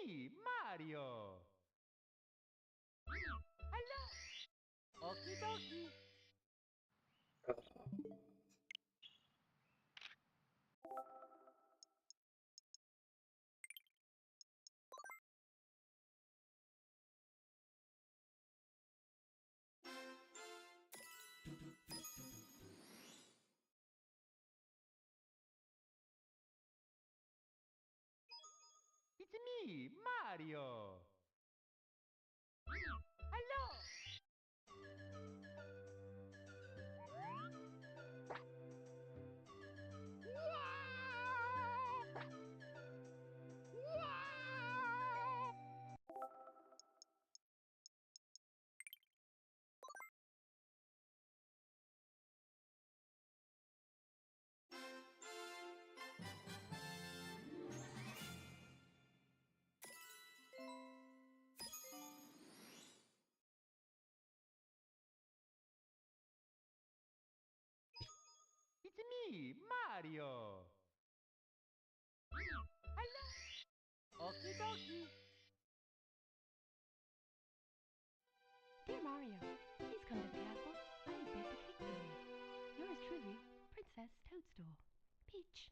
me, Mario. Hello. Okie dokie. It's me, Mario. Hello. It's me, Mario. Hello. Okie dokie. Dear Mario, please come to the castle. I have baked a cake for you. Yours truly, Princess Toadstool. Peach.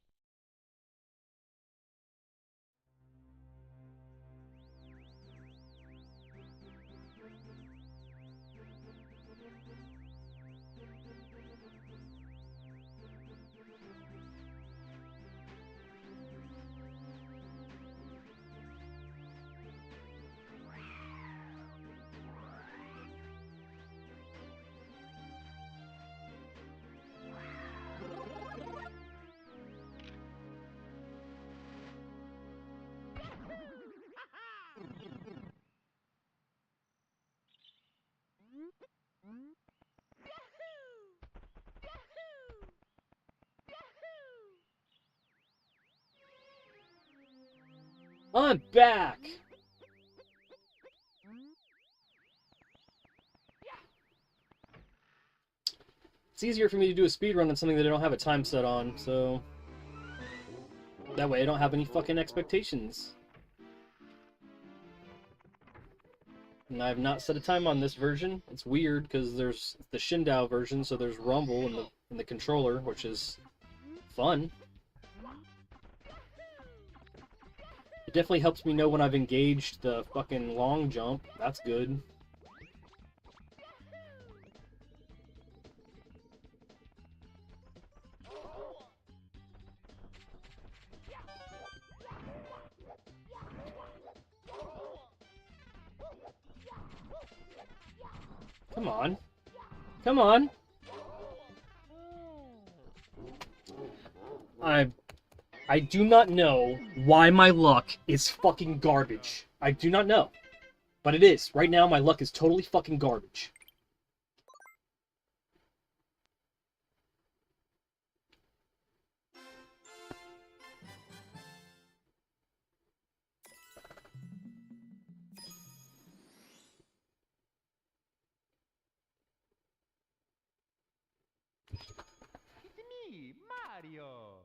I'm back! It's easier for me to do a speedrun than something that I don't have a time set on, so... that way I don't have any fucking expectations. And I have not set a time on this version. It's weird, because there's the Shindao version, so there's rumble in the controller, which is fun. It definitely helps me know when I've engaged the fucking long jump. That's good. Come on. Come on! I do not know why my luck is fucking garbage. I do not know. But it is. Right now, my luck is totally fucking garbage. It's me, Mario.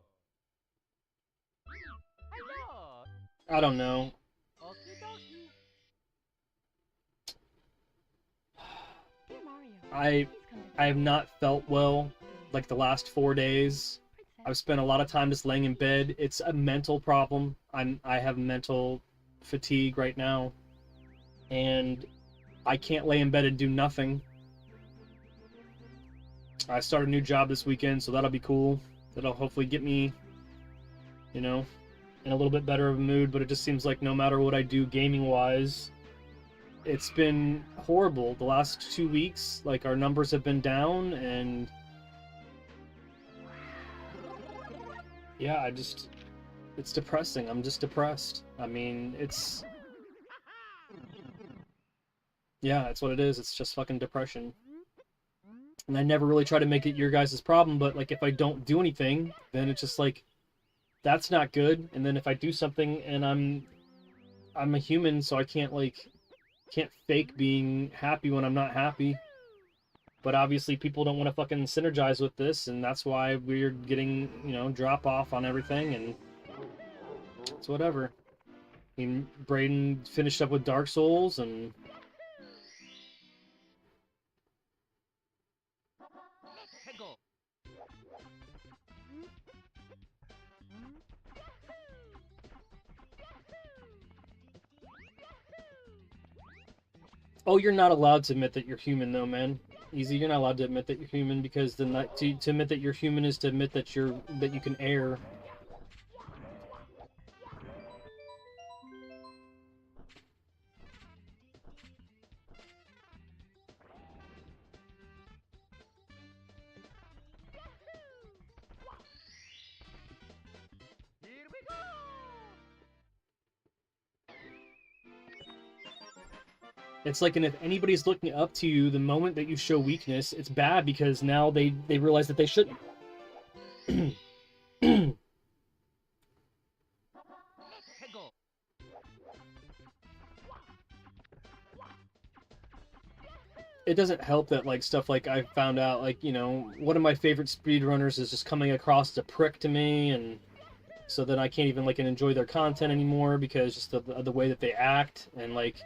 Hello. I don't know. Okie dokie. Dear Mario, I please come to the have not felt well, like, the last 4 days. I've Princess. spent a lot of time just laying in bed. It's a mental problem. I have mental fatigue right now. And I can't lay in bed and do nothing. I start a new job this weekend, so that'll be cool. That'll hopefully get me, you know, in a little bit better of a mood, but it just seems like no matter what I do gaming-wise, it's been horrible. The last 2 weeks, like, our numbers have been down, and... yeah, it's depressing. I'm just depressed. I mean, it's... yeah, that's what it is. It's just fucking depression. And I never really try to make it your guys' problem, but, like, if I don't do anything, then it's just like, that's not good. And then if I do something and I'm a human, so I can't, like, can't fake being happy when I'm not happy. But obviously people don't want to fucking synergize with this, and that's why we're getting, you know, drop off on everything, and it's whatever. Braden finished up with Dark Souls, and oh, you're not allowed to admit that you're human, though, man. Easy, you're not allowed to admit that you're human, because to admit that you're human is to admit that you can err. Here we go! It's like, and if anybody's looking up to you the moment that you show weakness, it's bad, because now they realize that they shouldn't. It doesn't help that, like, stuff like I found out, like, you know, one of my favorite speedrunners is just coming across a prick to me, and so then I can't even, like, enjoy their content anymore, because just the way that they act, and, like,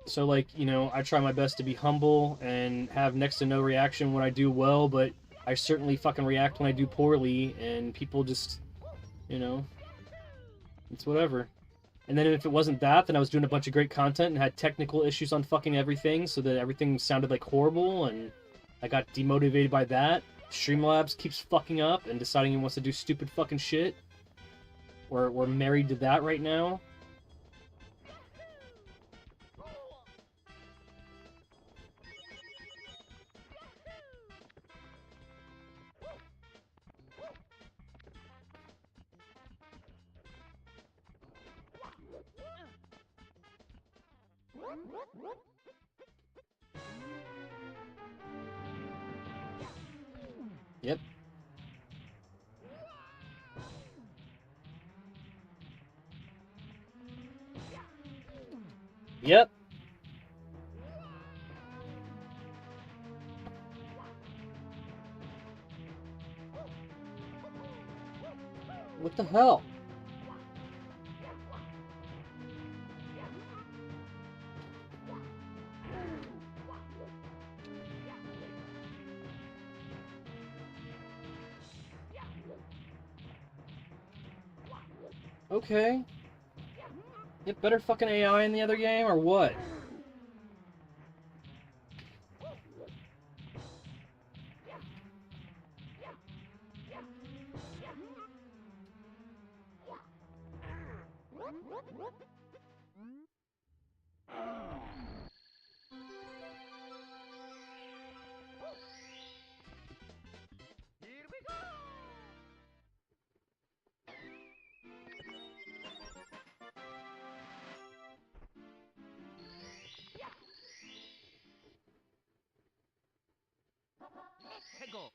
so, like, you know, I try my best to be humble and have next to no reaction when I do well, but I certainly fucking react when I do poorly, and people just, you know, it's whatever. And then if it wasn't that, then I was doing a bunch of great content and had technical issues on fucking everything, so that everything sounded like horrible, and I got demotivated by that. Streamlabs keeps fucking up and deciding he wants to do stupid fucking shit. We're married to that right now. Yep. Yep. What the hell? Okay. Get better fucking AI in the other game, or what? Here we go! Let's go!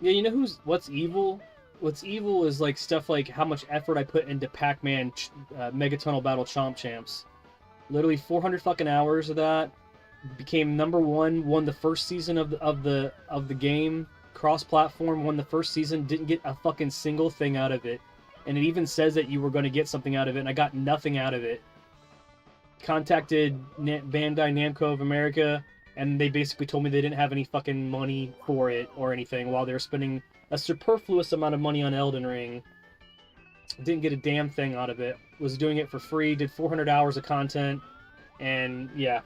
Yeah, you know what's evil? What's evil is like stuff like how much effort I put into Pac-Man Megatonal Battle Chomp Champs. Literally 400 fucking hours of that. Became #1. Won the first season of the game. Cross-platform. Won the first season. Didn't get a fucking single thing out of it. And it even says that you were going to get something out of it, and I got nothing out of it. Contacted Bandai Namco of America, and they basically told me they didn't have any fucking money for it or anything, while they were spending a superfluous amount of money on Elden Ring. Didn't get a damn thing out of it. Was doing it for free, did 400 hours of content, and yeah.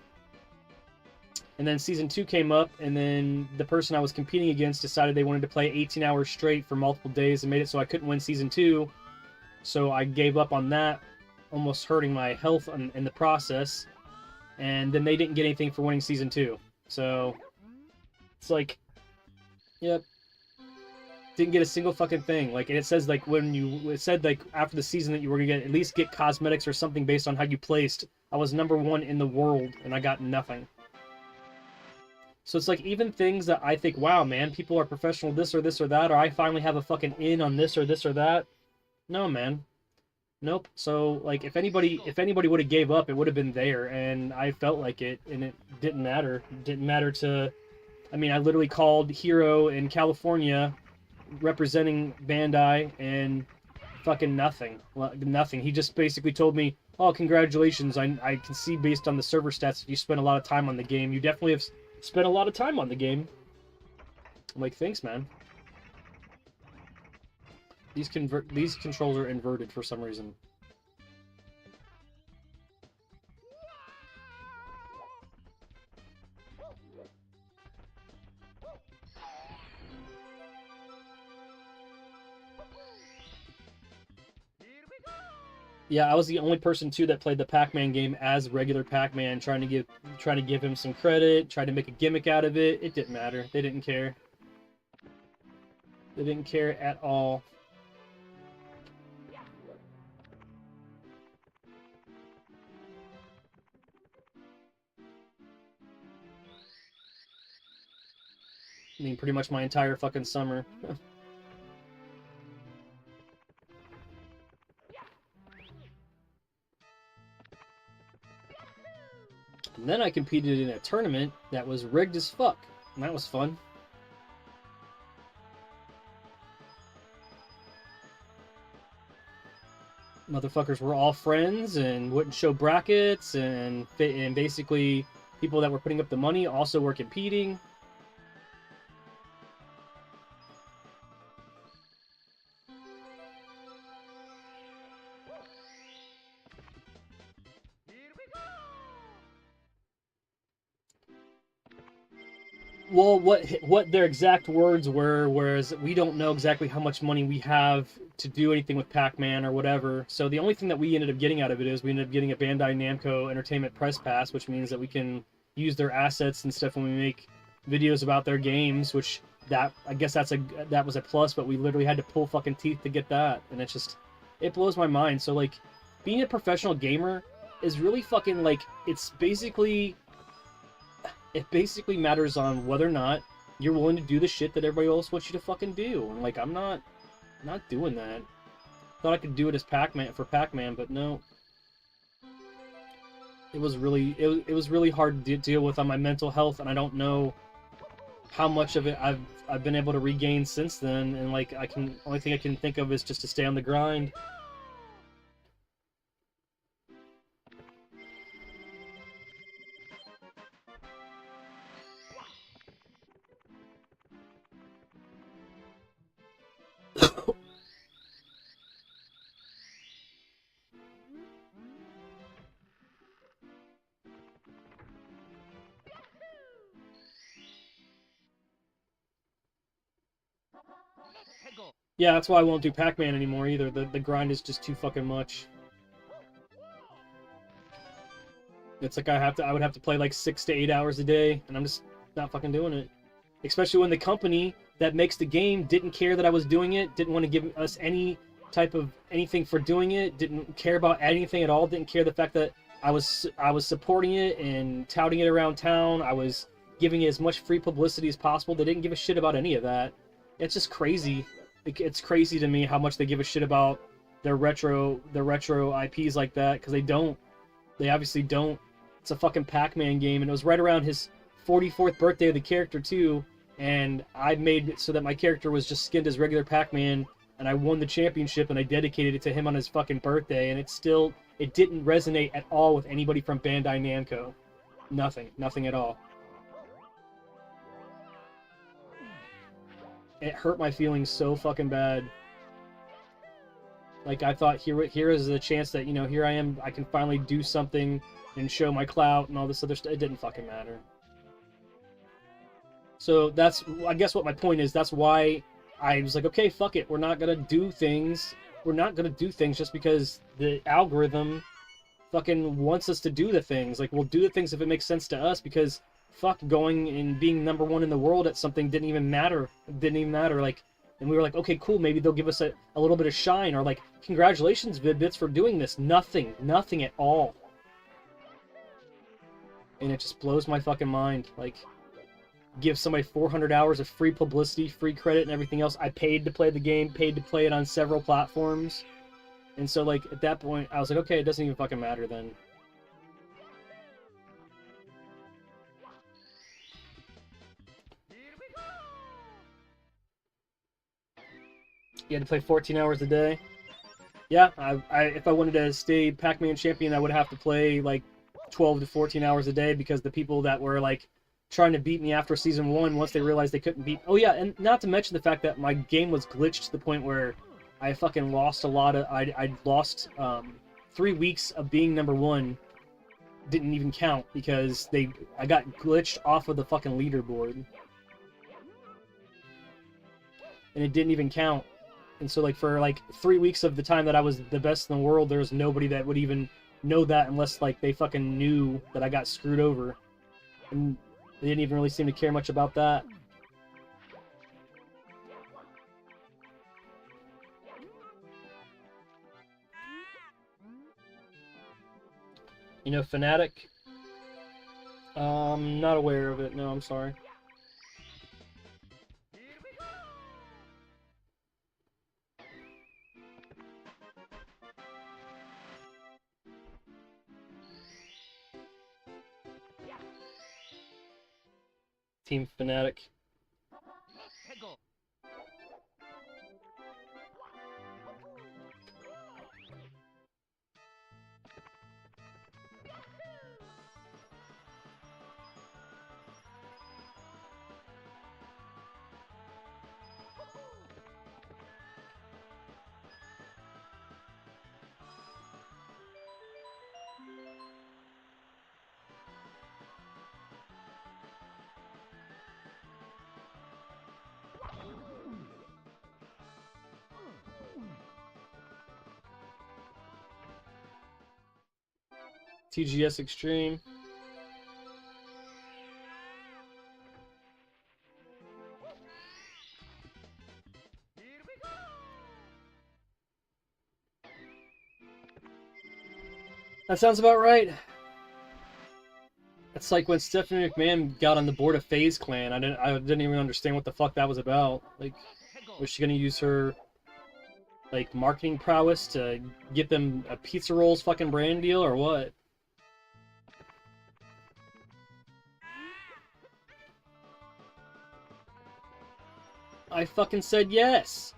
And then Season 2 came up, and then the person I was competing against decided they wanted to play 18 hours straight for multiple days and made it so I couldn't win Season 2. So I gave up on that, almost hurting my health in the process. And then they didn't get anything for winning Season 2. So it's like, yep. Didn't get a single fucking thing. Like, and it says, like, it said, like, after the season that you were gonna at least get cosmetics or something based on how you placed. I was #1 in the world, and I got nothing. So it's like, even things that I think, wow, man, people are professional this or that, or I finally have a fucking in on this or that. No, man. Nope. So, like, if anybody would have gave up, it would have been there, and I felt like it, and it didn't matter. It didn't matter to... I mean, I literally called Hero in California, representing Bandai, and fucking nothing. Nothing. He just basically told me, oh, congratulations, I can see based on the server stats that you spent a lot of time on the game. You definitely have spent a lot of time on the game. I'm like, thanks, man. These controls are inverted for some reason. Yeah, I was the only person too that played the Pac-Man game as regular Pac-Man, trying to give him some credit, trying to make a gimmick out of it. It didn't matter. They didn't care. They didn't care at all. I mean, pretty much my entire fucking summer. And then I competed in a tournament that was rigged as fuck, and that was fun. Motherfuckers were all friends and wouldn't show brackets, and basically people that were putting up the money also were competing. Well, what their exact words were, whereas we don't know exactly how much money we have to do anything with Pac-Man or whatever. So the only thing that we ended up getting out of it is we ended up getting a Bandai Namco Entertainment Press Pass, which means that we can use their assets and stuff when we make videos about their games, which I guess that was a plus, but we literally had to pull fucking teeth to get that. And it blows my mind. So, like, being a professional gamer is really fucking, like, it basically matters on whether or not you're willing to do the shit that everybody else wants you to fucking do. And, like, I'm not doing that. Thought I could do it as Pac-Man, but no. It was really hard to deal with on my mental health, and I don't know how much of it I've been able to regain since then. And, like, only thing I can think of is just to stay on the grind. Yeah, that's why I won't do Pac-Man anymore either. The grind is just too fucking much. It's like I would have to play like 6 to 8 hours a day, and I'm just not fucking doing it. Especially when the company that makes the game didn't care that I was doing it, didn't want to give us any type of anything for doing it, didn't care about anything at all, didn't care the fact that I was supporting it and touting it around town. I was giving it as much free publicity as possible. They didn't give a shit about any of that. It's just crazy. It's crazy to me how much they give a shit about their retro IPs like that, because they don't. They obviously don't. It's a fucking Pac-Man game, and it was right around his 44th birthday of the character too, and I made it so that my character was just skinned as regular Pac-Man, and I won the championship, and I dedicated it to him on his fucking birthday, and it didn't resonate at all with anybody from Bandai Namco. Nothing at all. It hurt my feelings so fucking bad. Like, I thought here is the chance that, you know, here I am, I can finally do something and show my clout and all this other stuff. It didn't fucking matter. So that's, I guess what my point is, that's why I was like, okay, fuck it, we're not gonna do things. We're not gonna do things just because the algorithm fucking wants us to do the things. Like, we'll do the things if it makes sense to us, because fuck, going and being #1 in the world at something didn't even matter. It didn't even matter. Like, and we were like, okay, cool, maybe they'll give us a little bit of shine, or like, congratulations, Vid-Bits, for doing this. Nothing at all. And it just blows my fucking mind. Like, give somebody 400 hours of free publicity, free credit, and everything else. I paid to play the game, paid to play it on several platforms. And so, like, at that point, I was like, okay, it doesn't even fucking matter then. You had to play 14 hours a day? Yeah, if I wanted to stay Pac-Man champion, I would have to play, like, 12 to 14 hours a day, because the people that were, like, trying to beat me after Season 1, once they realized they couldn't beat... Oh, yeah, and not to mention the fact that my game was glitched to the point where I fucking lost a lot of... I lost 3 weeks of being #1. Didn't even count, because I got glitched off of the fucking leaderboard. And it didn't even count. And so, like, for, like, 3 weeks of the time that I was the best in the world, there was nobody that would even know that unless, like, they fucking knew that I got screwed over. And they didn't even really seem to care much about that. You know, Fnatic? Not aware of it. No, I'm sorry. Team Fnatic. TGS Extreme. That sounds about right. It's like when Stephanie McMahon got on the board of FaZe Clan. I didn't even understand what the fuck that was about. Like, was she gonna use her, like, marketing prowess to get them a Pizza Rolls fucking brand deal, or what? I fucking said yes!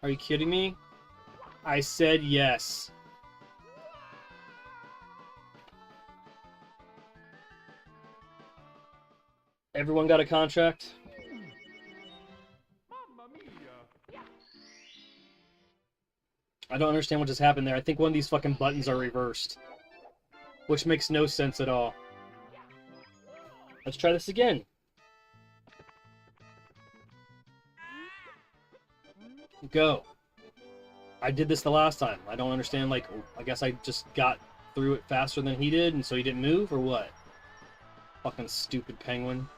Are you kidding me? I said yes. Everyone got a contract? I don't understand what just happened there. I think one of these fucking buttons are reversed. Which makes no sense at all. Let's try this again. Go. I did this the last time. I don't understand, like, I guess I just got through it faster than he did, and so he didn't move, or what? Fucking stupid penguin.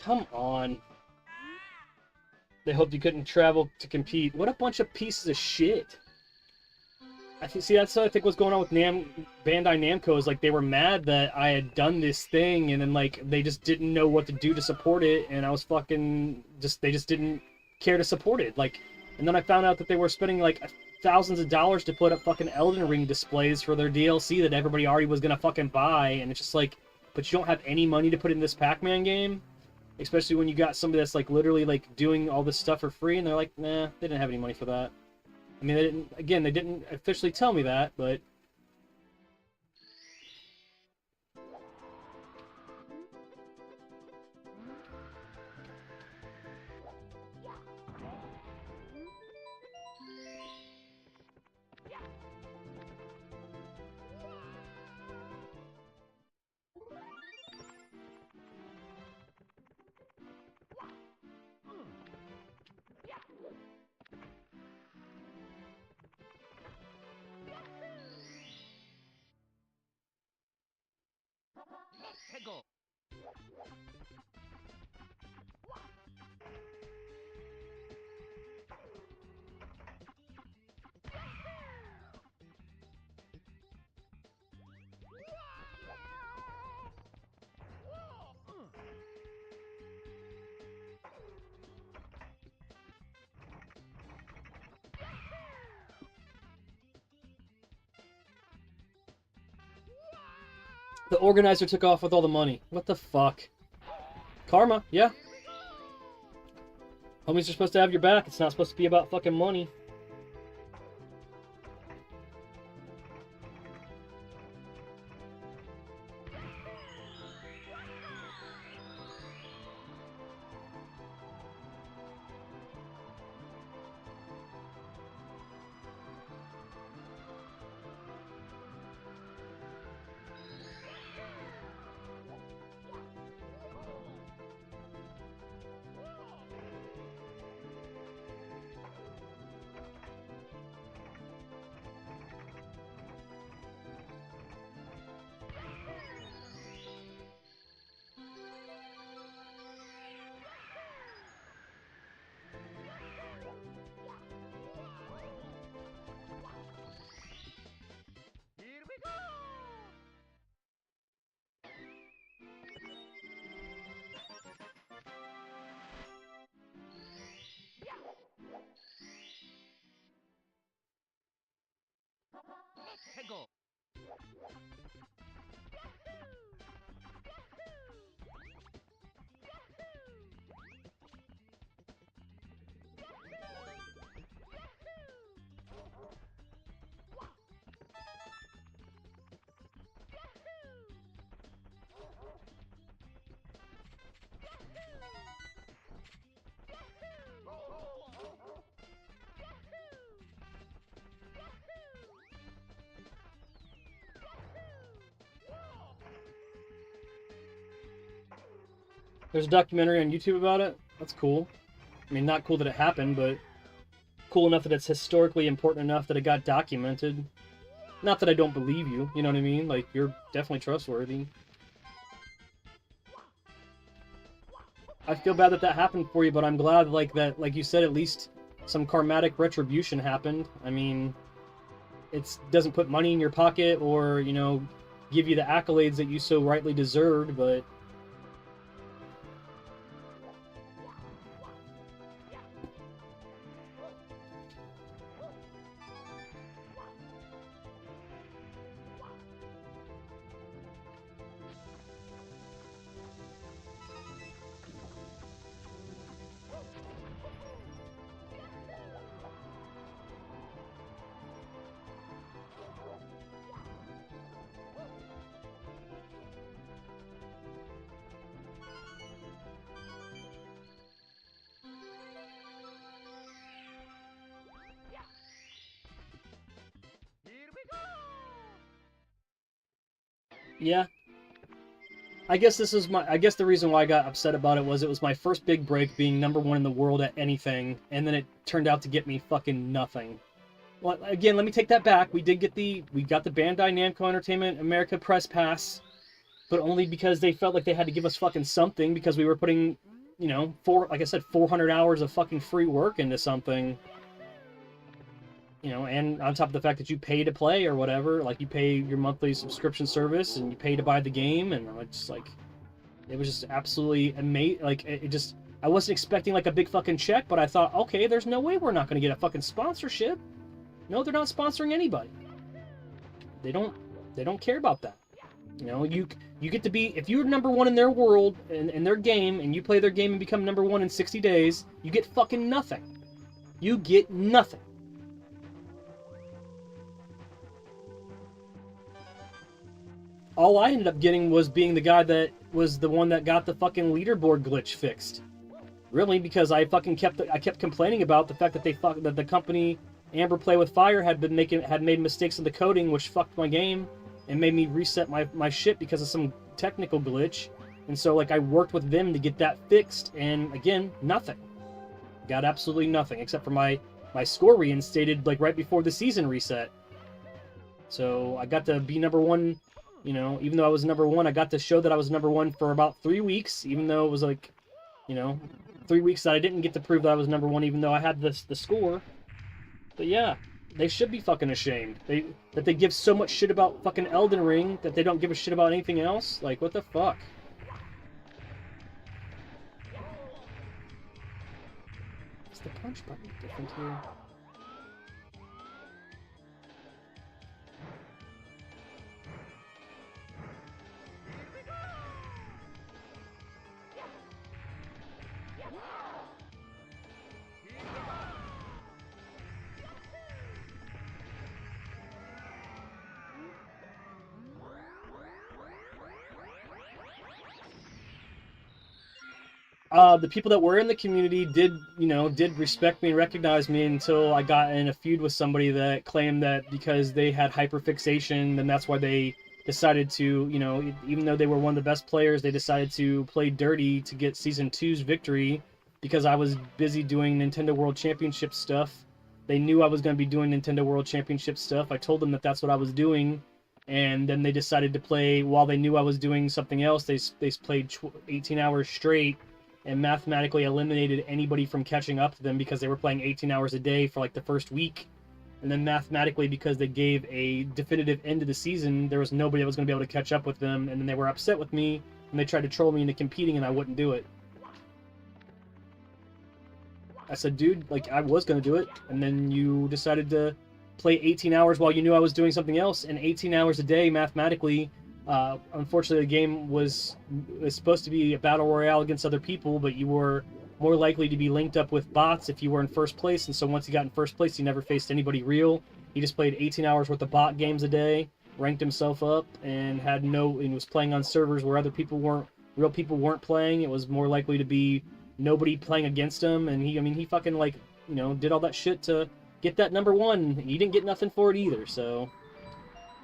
Come on. They hoped you couldn't travel to compete. What a bunch of pieces of shit. See, that's what I think was going on with Bandai Namco, is like they were mad that I had done this thing, and then like they just didn't know what to do to support it, and I was fucking they just didn't care to support it. Like, and then I found out that they were spending like thousands of dollars to put up fucking Elden Ring displays for their DLC that everybody already was gonna fucking buy, and it's just like, but you don't have any money to put in this Pac-Man game? Especially when you got somebody that's like literally like doing all this stuff for free, and they're like, nah, they didn't have any money for that. I mean, they didn't officially tell me that, but... Hego. The organizer took off with all the money. What the fuck? Karma, yeah. Homies are supposed to have your back. It's not supposed to be about fucking money. Here we go. Hego. There's a documentary on YouTube about it. That's cool. I mean, not cool that it happened, but cool enough that it's historically important enough that it got documented. Not that I don't believe you, you know what I mean? Like, you're definitely trustworthy. I feel bad that that happened for you, but I'm glad, like, that, like you said, at least some karmatic retribution happened. I mean, it doesn't put money in your pocket or, you know, give you the accolades that you so rightly deserved, but... Yeah. I guess the reason why I got upset about it was my first big break being #1 in the world at anything, and then it turned out to get me fucking nothing. Well, again, let me take that back. We got the Bandai Namco Entertainment America Press Pass, but only because they felt like they had to give us fucking something because we were putting, you know, like I said, 400 hours of fucking free work into something. You know, and on top of the fact that you pay to play or whatever, like you pay your monthly subscription service and you pay to buy the game, and I'm just like, it was just absolutely amazing. Like, I wasn't expecting like a big fucking check, but I thought, okay, there's no way we're not going to get a fucking sponsorship. No, they're not sponsoring anybody. They don't care about that. You know, you get to be, if you're number one in their world, in their game, and you play their game and become number one in 60 days, you get fucking nothing. You get nothing. All I ended up getting was being the guy that was the one that got the fucking leaderboard glitch fixed. Really, because I kept complaining about the fact that that the company Amber Play with Fire had made mistakes in the coding, which fucked my game and made me reset my shit because of some technical glitch. And so, like, I worked with them to get that fixed, and again, nothing. Got absolutely nothing, except for my score reinstated, like, right before the season reset. So, I got to be number one, you know, even though I was number one, I got to show that I was number one for about 3 weeks, even though it was, like, you know, 3 weeks that I didn't get to prove that I was number one, even though I had the score. But yeah, they should be fucking ashamed. That they give so much shit about fucking Elden Ring that they don't give a shit about anything else? Like, what the fuck? Is the punch button different here? The people that were in the community did respect me and recognize me until I got in a feud with somebody that claimed that because they had hyperfixation, then that's why they decided to, you know, even though they were one of the best players, they decided to play dirty to get Season 2's victory because I was busy doing Nintendo World Championship stuff. They knew I was going to be doing Nintendo World Championship stuff. I told them that that's what I was doing, and then they decided to play, while they knew I was doing something else, they played 18 hours straight and mathematically eliminated anybody from catching up to them because they were playing 18 hours a day for like the first week. And then mathematically, because they gave a definitive end to the season, there was nobody that was going to be able to catch up with them, and then they were upset with me, and they tried to troll me into competing, and I wouldn't do it. I said, dude, like, I was going to do it, and then you decided to play 18 hours while you knew I was doing something else, and 18 hours a day, mathematically, unfortunately, the game was supposed to be a battle royale against other people, but you were more likely to be linked up with bots if you were in first place, and so once he got in first place, he never faced anybody real. He just played 18 hours worth of bot games a day, ranked himself up, and was playing on servers where real people weren't playing. It was more likely to be nobody playing against him, and he fucking, like, you know, did all that shit to get that number one. He didn't get nothing for it either, so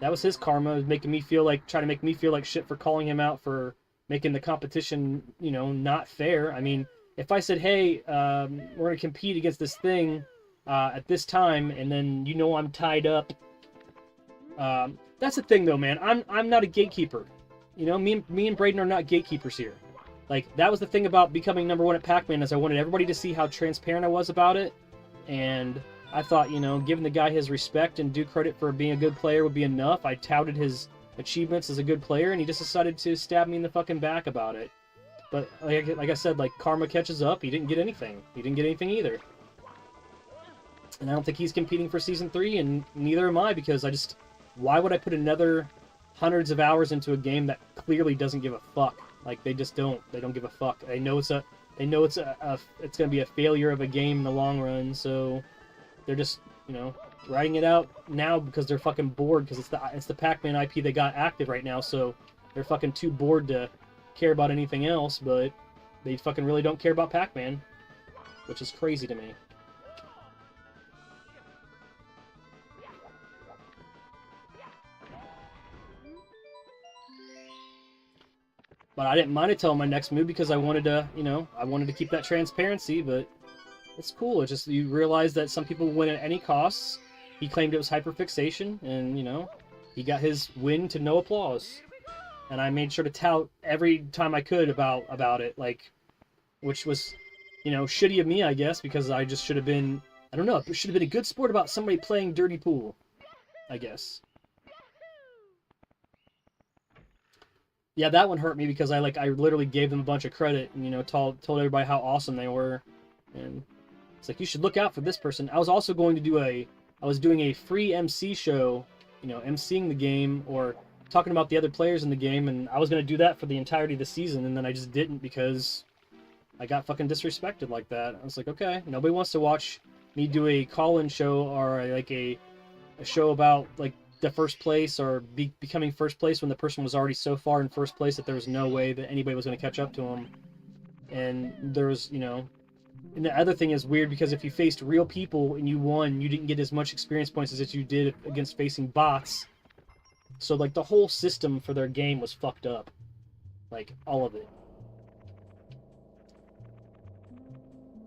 that was his karma, trying to make me feel like shit for calling him out for making the competition, you know, not fair. I mean, if I said, hey, we're going to compete against this thing at this time, and then, you know, I'm tied up. That's the thing, though, man. I'm not a gatekeeper. You know, me and Braden are not gatekeepers here. Like, that was the thing about becoming number one at Pac-Man, is I wanted everybody to see how transparent I was about it, and I thought, you know, giving the guy his respect and due credit for being a good player would be enough. I touted his achievements as a good player, and he just decided to stab me in the fucking back about it. But, like I said, like, karma catches up. He didn't get anything. He didn't get anything either. And I don't think he's competing for Season 3, and neither am I, because why would I put another hundreds of hours into a game that clearly doesn't give a fuck? Like, they just don't. They don't give a fuck. They know it's gonna be a failure of a game in the long run, so they're just, you know, writing it out now because they're fucking bored, because it's the Pac-Man IP they got active right now, so they're fucking too bored to care about anything else, but they fucking really don't care about Pac-Man, which is crazy to me. But I didn't mind to tell him my next move because I wanted to keep that transparency, but it's cool. It's just, you realize that some people win at any costs. He claimed it was hyperfixation, and, you know, he got his win to no applause. And I made sure to tout every time I could about it, like, which was, you know, shitty of me, I guess, because I just should have been, I don't know, it should have been a good sport about somebody playing dirty pool, I guess. Yeah, that one hurt me because I literally gave them a bunch of credit and, you know, told everybody how awesome they were. And it's like, you should look out for this person. I was also going to do a I was doing a free MC show, you know, MCing the game or talking about the other players in the game, and I was going to do that for the entirety of the season, and then I just didn't because I got fucking disrespected like that. I was like, okay, nobody wants to watch me do a call-in show or like a show about like the first place or becoming first place when the person was already so far in first place that there was no way that anybody was going to catch up to them. And there was, you know, and the other thing is weird because if you faced real people and you won, you didn't get as much experience points as you did against facing bots. So like the whole system for their game was fucked up, like all of it.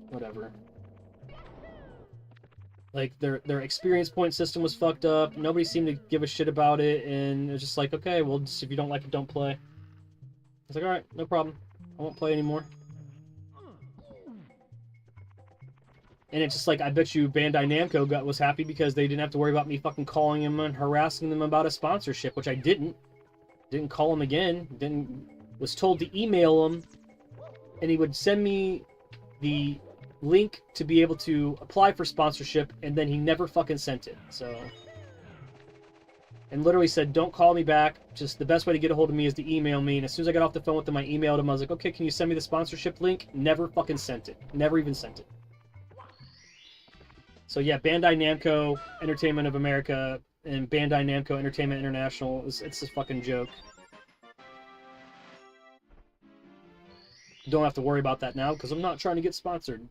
Whatever. Like their experience point system was fucked up. Nobody seemed to give a shit about it, and it was just like, okay, well, just, if you don't like it, don't play. I was like, all right, no problem. I won't play anymore. And it's just like, I bet you Bandai Namco was happy because they didn't have to worry about me fucking calling him and harassing them about a sponsorship, which I didn't. Didn't call him again. Was told to email him, and he would send me the link to be able to apply for sponsorship, and then he never fucking sent it. So, and literally said, don't call me back, just the best way to get a hold of me is to email me. And as soon as I got off the phone with him, I emailed him. I was like, okay, can you send me the sponsorship link? Never fucking sent it. Never even sent it. So yeah, Bandai Namco Entertainment of America and Bandai Namco Entertainment International, it's a fucking joke. Don't have to worry about that now because I'm not trying to get sponsored.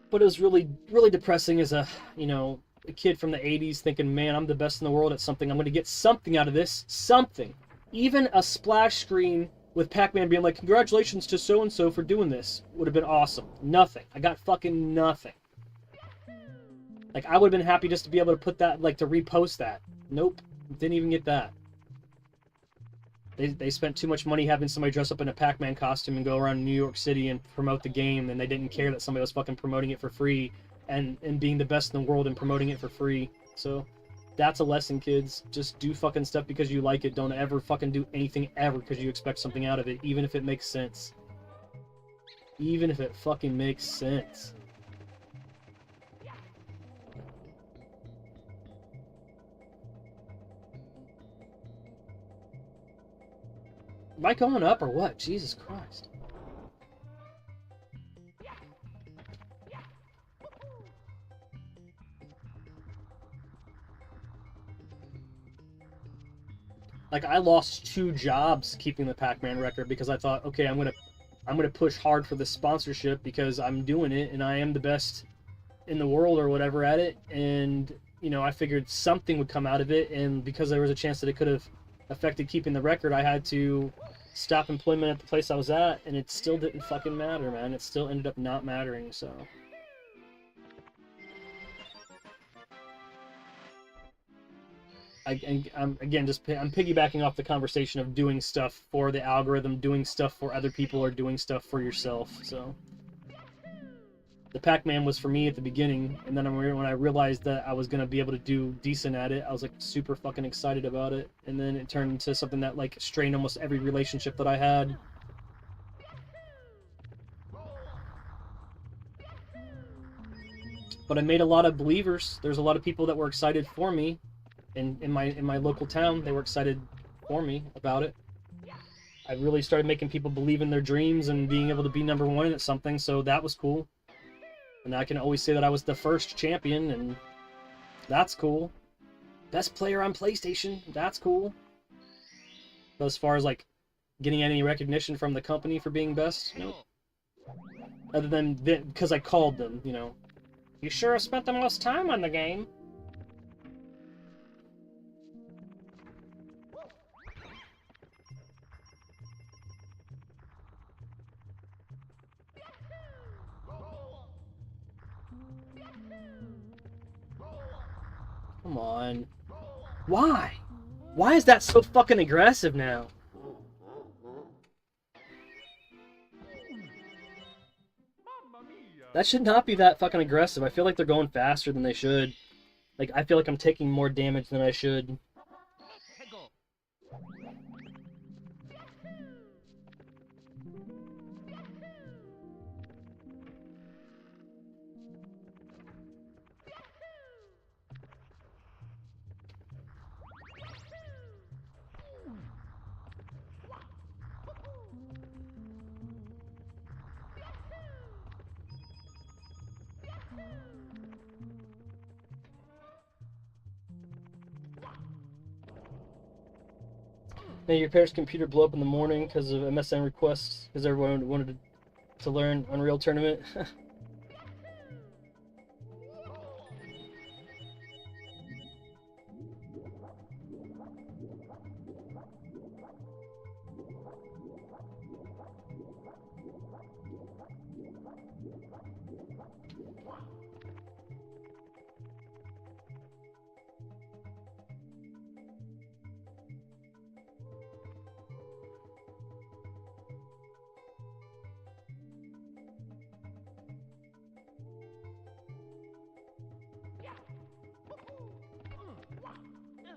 But it was really, really depressing as a, you know, a kid from the 80s thinking, man, I'm the best in the world at something. I'm going to get something out of this. Something. Even a splash screen with Pac-Man being like, congratulations to so-and-so for doing this would have been awesome. Nothing. I got fucking nothing. Like, I would have been happy just to be able to put that, like, to repost that. Nope. Didn't even get that. They spent too much money having somebody dress up in a Pac-Man costume and go around New York City and promote the game, and they didn't care that somebody was fucking promoting it for free and being the best in the world and promoting it for free. So, that's a lesson, kids. Just do fucking stuff because you like it. Don't ever fucking do anything ever because you expect something out of it, even if it makes sense. Even if it fucking makes sense. Am I going up or what? Jesus Christ. Like, I lost 2 jobs keeping the Pac-Man record because I thought, okay, I'm gonna push hard for the sponsorship because I'm doing it and I am the best in the world or whatever at it, and you know, I figured something would come out of it, and because there was a chance that it could have affected keeping the record, I had to stop employment at the place I was at, and it still didn't fucking matter, man. It still ended up not mattering, so. I'm piggybacking off the conversation of doing stuff for the algorithm, doing stuff for other people, or doing stuff for yourself, so. The Pac-Man was for me at the beginning, and then when I realized that I was going to be able to do decent at it, I was like super fucking excited about it, and then it turned into something that like strained almost every relationship that I had. But I made a lot of believers. There's a lot of people that were excited for me, in my local town. They were excited for me about it. I really started making people believe in their dreams and being able to be #1 at something, so that was cool. And I can always say that I was the first champion, and that's cool. Best player on PlayStation, that's cool. But as far as, like, getting any recognition from the company for being best, nope. Other than, because I called them, you know. You sure have spent the most time on the game. Come on. Why? Why is that so fucking aggressive now? That should not be that fucking aggressive. I feel like they're going faster than they should. Like, I feel like I'm taking more damage than I should. May your parents' computer blow up in the morning because of MSN requests, because everyone wanted to learn Unreal Tournament.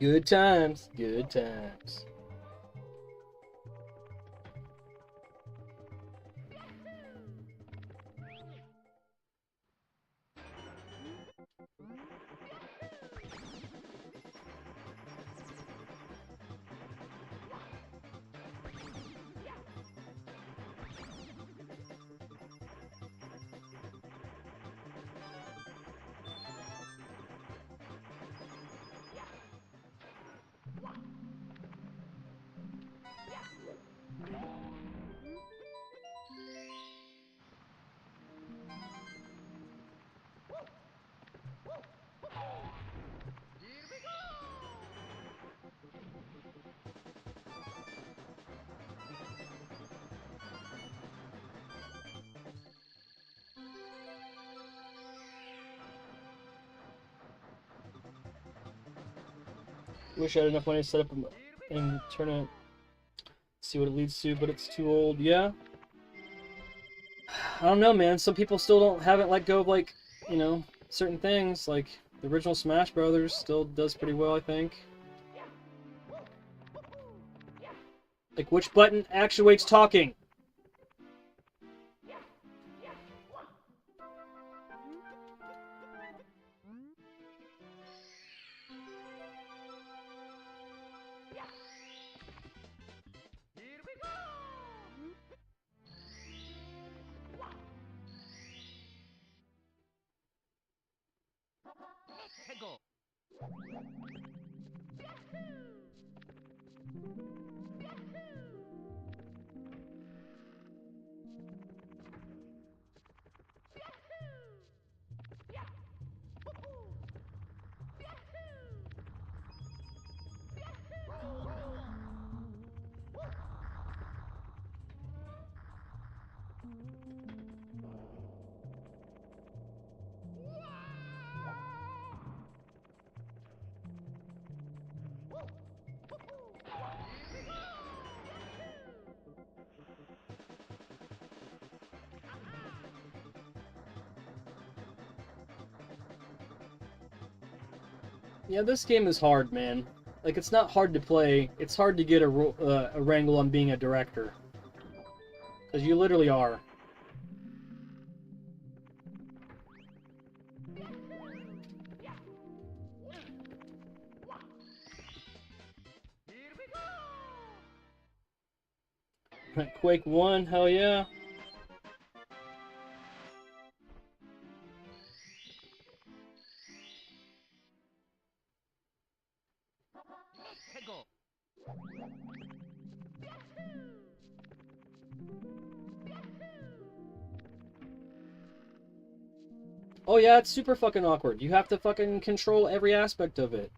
Good times, good times. Wish I had enough money to set up and turn it, see what it leads to, but it's too old. Yeah. I don't know, man. Some people still haven't let go of, like, you know, certain things. Like, the original Smash Brothers still does pretty well, I think. Like, which button actuates talking? Go. Yeah, this game is hard, man. Like, it's not hard to play. It's hard to get a wrangle on being a director. Because you literally are. Quake 1, hell yeah. Go. Oh yeah, it's super fucking awkward. You have to fucking control every aspect of it.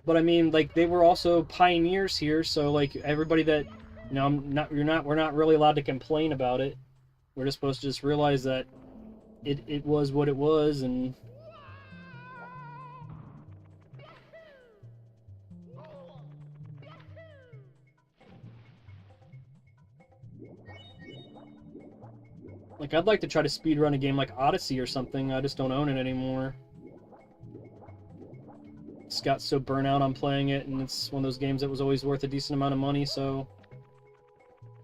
But I mean, like, they were also pioneers here, so like everybody that, you know, we're not really allowed to complain about it. We're just supposed to just realize that it was what it was, and like, I'd like to try to speedrun a game like Odyssey or something. I just don't own it anymore. Just got so burnt out on playing it, and it's one of those games that was always worth a decent amount of money, so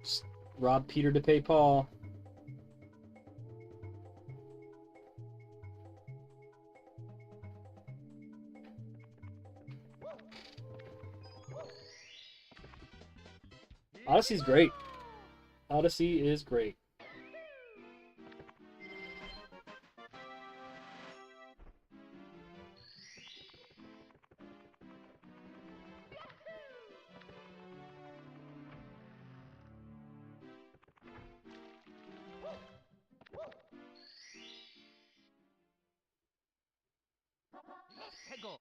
just rob Peter to pay Paul. Odyssey's great. Odyssey is great. Hego.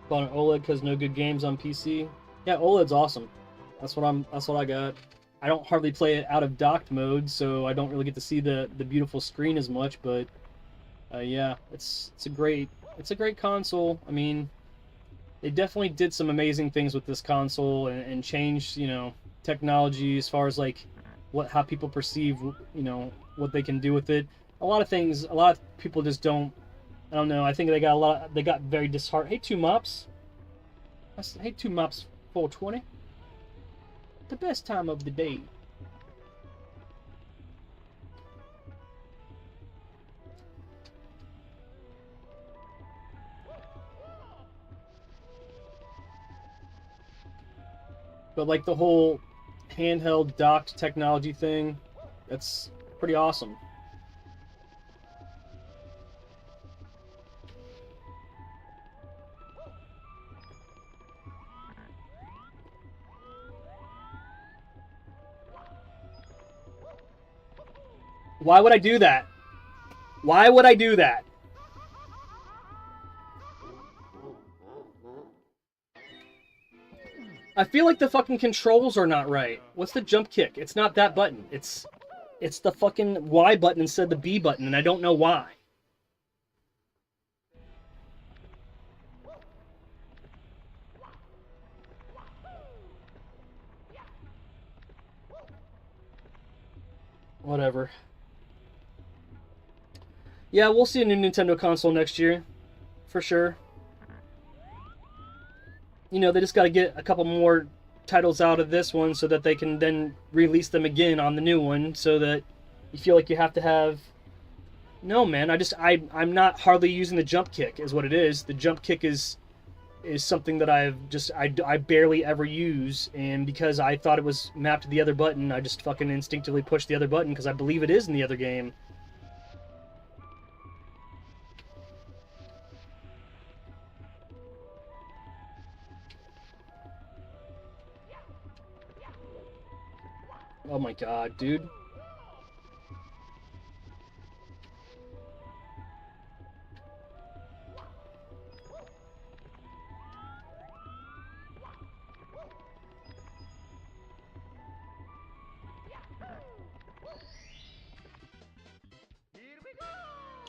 Bought an OLED because no good games on PC. Yeah, OLED's awesome. That's what I got. I don't hardly play it out of docked mode, so I don't really get to see the beautiful screen as much. But yeah, it's a great console. I mean, they definitely did some amazing things with this console and changed, you know, technology as far as like how people perceive, you know, what they can do with it. A lot of people just don't. I don't know. I think they got very disheartened. Hey, 2 mops. Hey, 2 mops 420. The best time of the day. But like the whole handheld docked technology thing, that's pretty awesome. Why would I do that? Why would I do that? I feel like the fucking controls are not right. What's the jump kick? It's not that button. It's the fucking Y button instead of the B button, and I don't know why. Whatever. Yeah, we'll see a new Nintendo console next year. For sure. You know, they just got to get a couple more titles out of this one so that they can then release them again on the new one, so that you feel like you have to have... No, man, I'm not hardly using the jump kick is what it is. The jump kick is something that I barely ever use, and because I thought it was mapped to the other button, I just fucking instinctively pushed the other button because I believe it is in the other game. Oh my god, dude.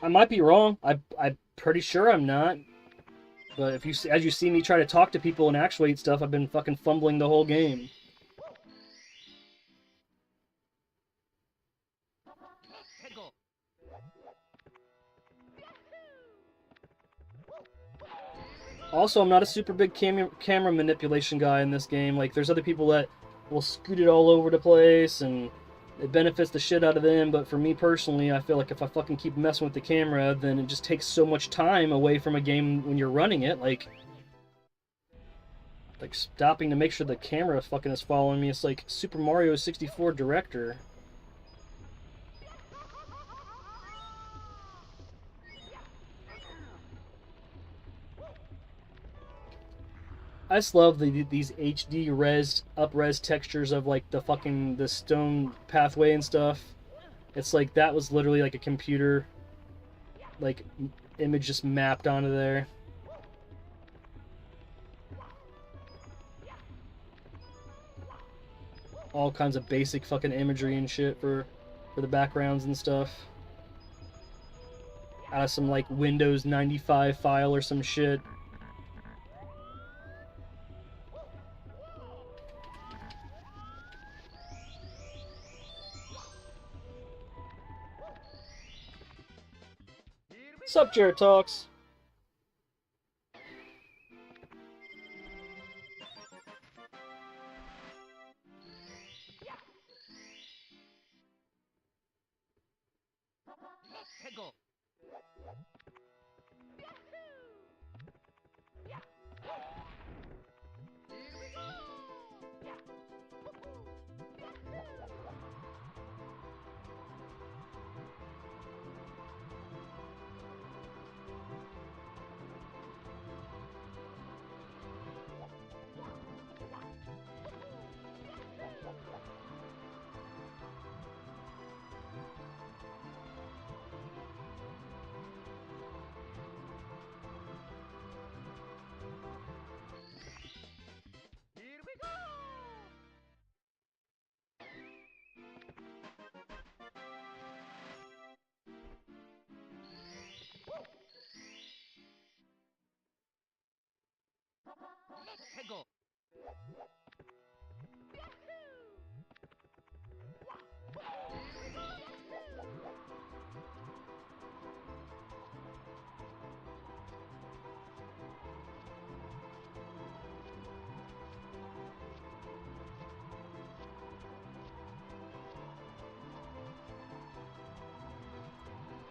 I might be wrong. I'm pretty sure I'm not. But if you, as you see me try to talk to people and actuate stuff, I've been fucking fumbling the whole game. Hego. Also, I'm not a super big camera manipulation guy in this game. Like, there's other people that will scoot it all over the place, and it benefits the shit out of them. But for me personally, I feel like if I fucking keep messing with the camera, then it just takes so much time away from a game when you're running it. Like stopping to make sure the camera fucking is following me. It's like Super Mario 64 Director. I just love these HD up-res textures of like the stone pathway and stuff. It's like that was literally like a computer like image just mapped onto there. All kinds of basic fucking imagery and shit for the backgrounds and stuff. Out of some like Windows 95 file or some shit. Sup, Jared Talks? Hego.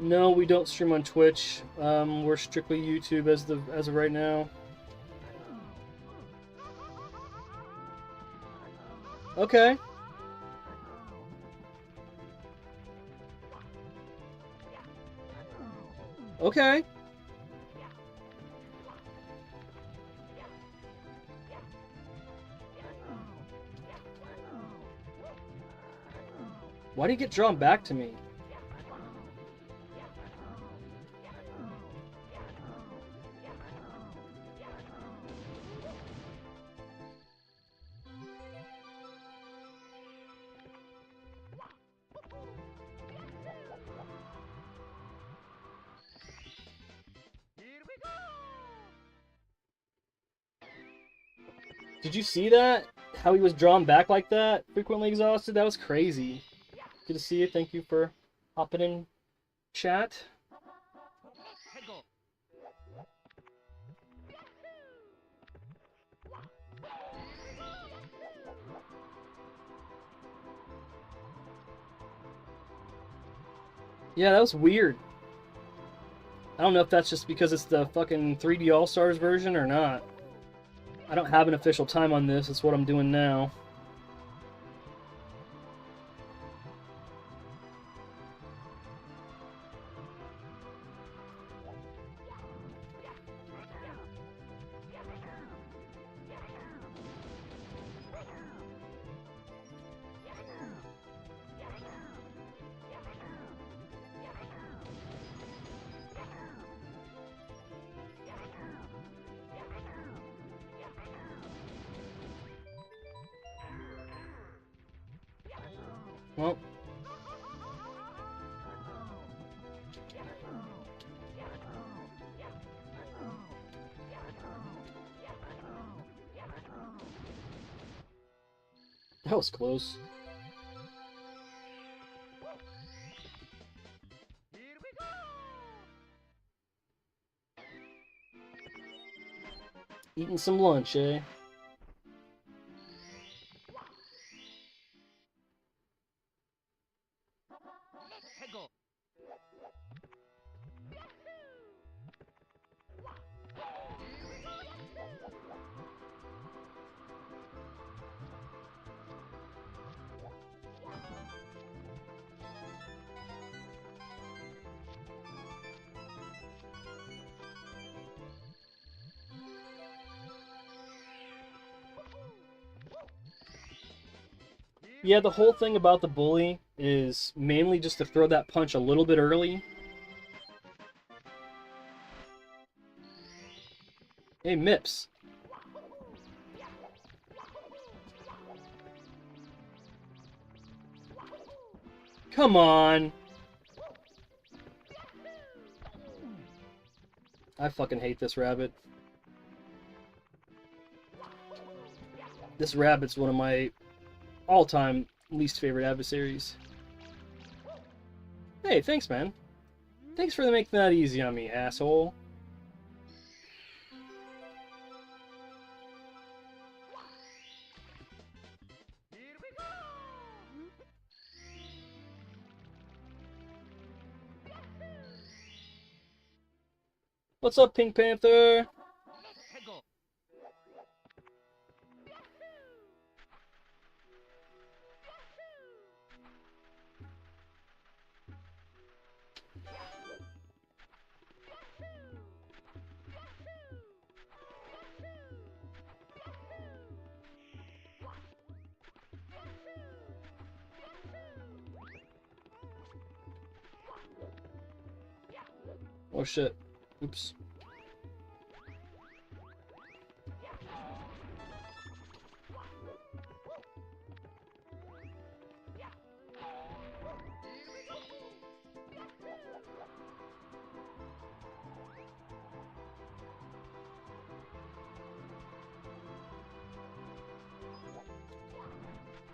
No, we don't stream on Twitch. We're strictly YouTube as of right now. Okay. Okay. Why do you get drawn back to me? Did you see that? How he was drawn back like that? Frequently exhausted? That was crazy. Good to see you. Thank you for hopping in chat. Hegel. Yeah, that was weird. I don't know if that's just because it's the fucking 3D All-Stars version or not. I don't have an official time on this. It's what I'm doing now. Well. That was close. Eating some lunch, eh? Hegel. Yeah, the whole thing about the bully is mainly just to throw that punch a little bit early. Hey, Mips. Come on. I fucking hate this rabbit. This rabbit's one of my all-time least favorite adversaries. Hey, thanks, man. Thanks for making that easy on me, asshole. What's up, Pink Panther? Hegel. Oh shit. Oops.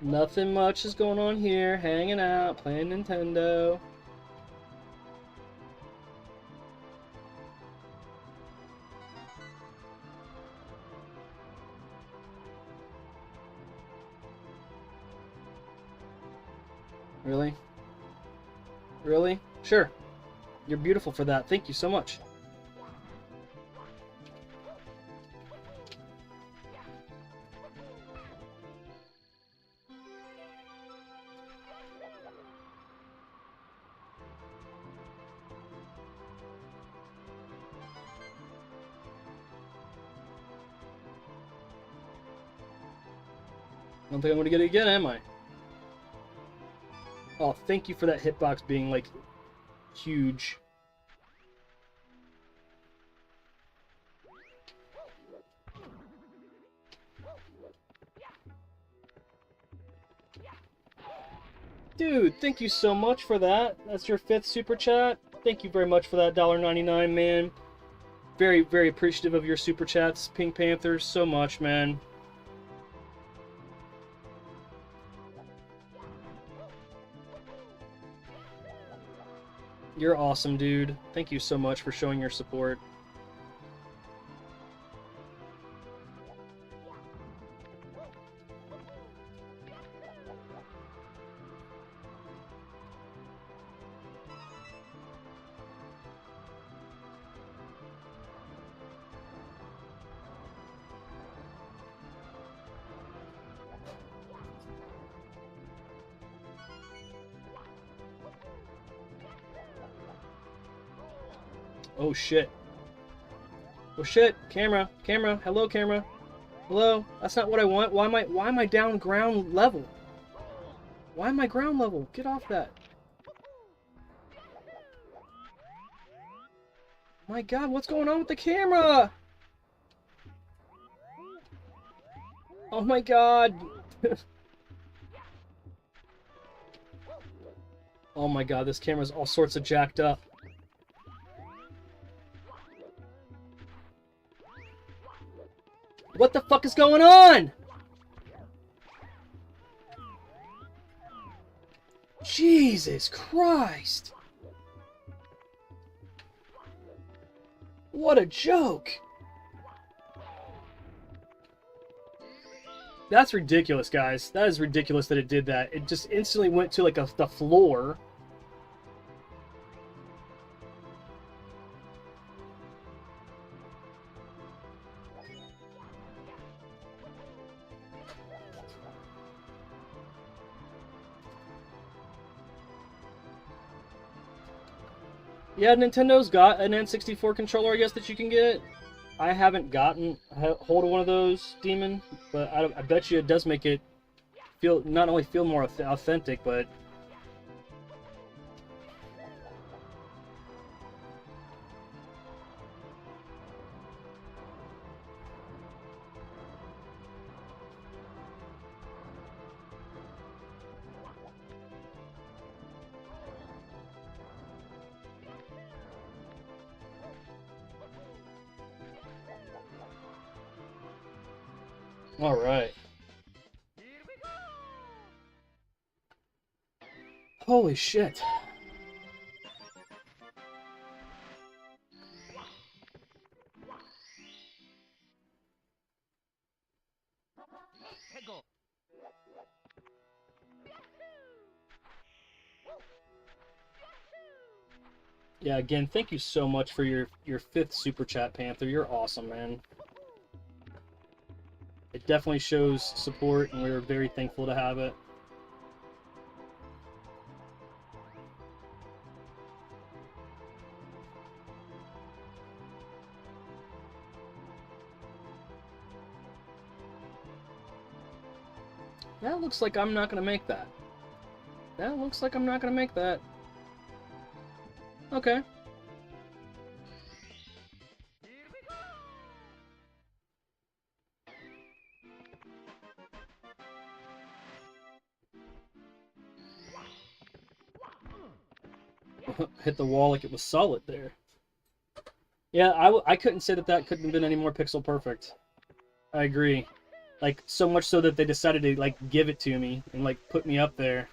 Nothing much is going on here. Hanging out, playing Nintendo. Really? Really? Sure. You're beautiful for that. Thank you so much. I don't think I'm going to get it again, am I? Oh, thank you for that hitbox being, like, huge. Dude, thank you so much for that. That's your 5th super chat. Thank you very much for that $1.99, man. Very, very appreciative of your super chats, Pink Panther, so much, man. You're awesome, dude. Thank you so much for showing your support. Oh shit. Oh shit. Camera. Camera. Hello, camera. Hello. That's not what I want. Why am I down ground level? Why am I ground level? Get off that. My god, what's going on with the camera? Oh my god. Oh my god, this camera's all sorts of jacked up. What the fuck is going on? Jesus Christ. What a joke. That's ridiculous, guys. That is ridiculous that it did that. It just instantly went to like the floor. Yeah, Nintendo's got an N64 controller, I guess, that you can get. I haven't gotten hold of one of those, Demon, but I bet you it does make it not only feel more authentic, but... Alright. Holy shit. Yeah, again, thank you so much for your 5th super chat, Panther. You're awesome, man. It definitely shows support, and we're very thankful to have it. That looks like I'm not going to make that. That looks like I'm not going to make that. Okay. Hit the wall like it was solid there. Yeah, I couldn't say that couldn't have been any more pixel perfect. I agree. Like, so much so that they decided to, like, give it to me and, like, put me up there.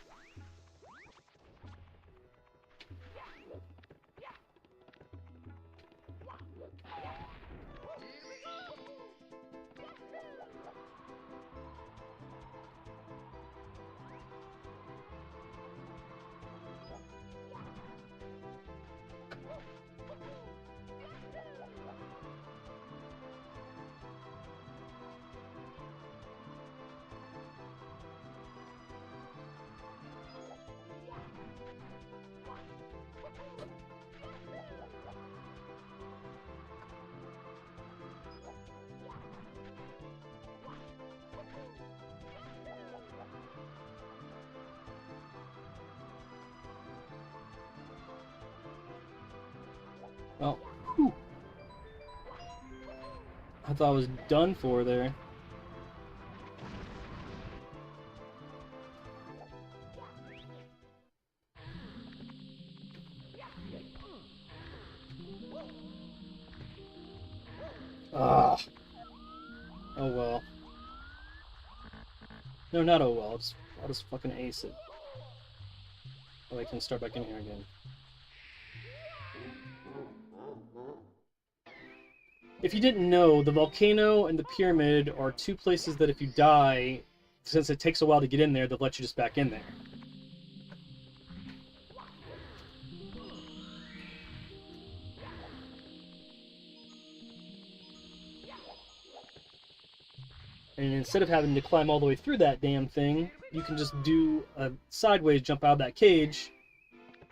Well, whew. I thought I was done for there. Ah. Oh well. No, not oh well. I'll just fucking ace it. Oh, I can start back in here again. If you didn't know, the volcano and the pyramid are two places that if you die, since it takes a while to get in there, they'll let you just back in there. And instead of having to climb all the way through that damn thing, you can just do a sideways jump out of that cage,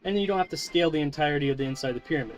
and then you don't have to scale the entirety of the inside of the pyramid.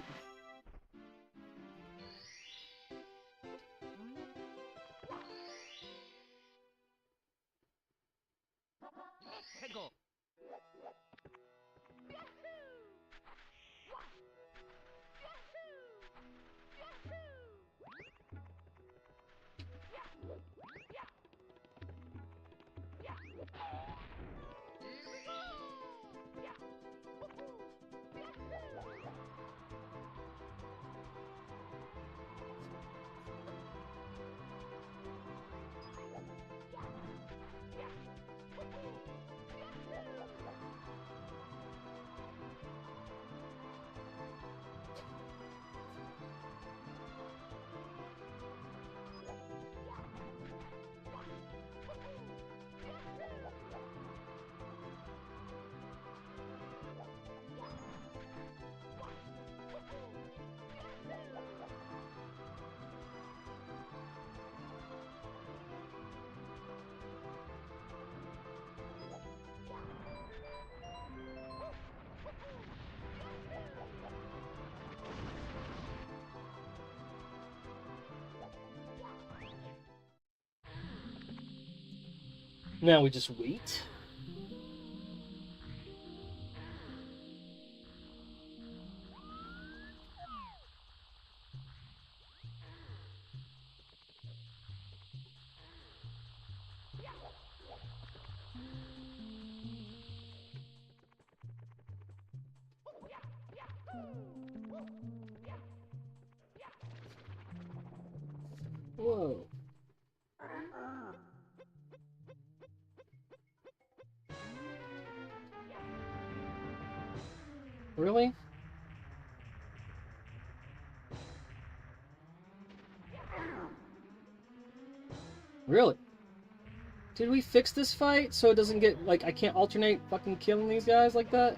Now we just wait. Whoa. Really? Really? Did we fix this fight so it doesn't get, like, I can't alternate fucking killing these guys like that?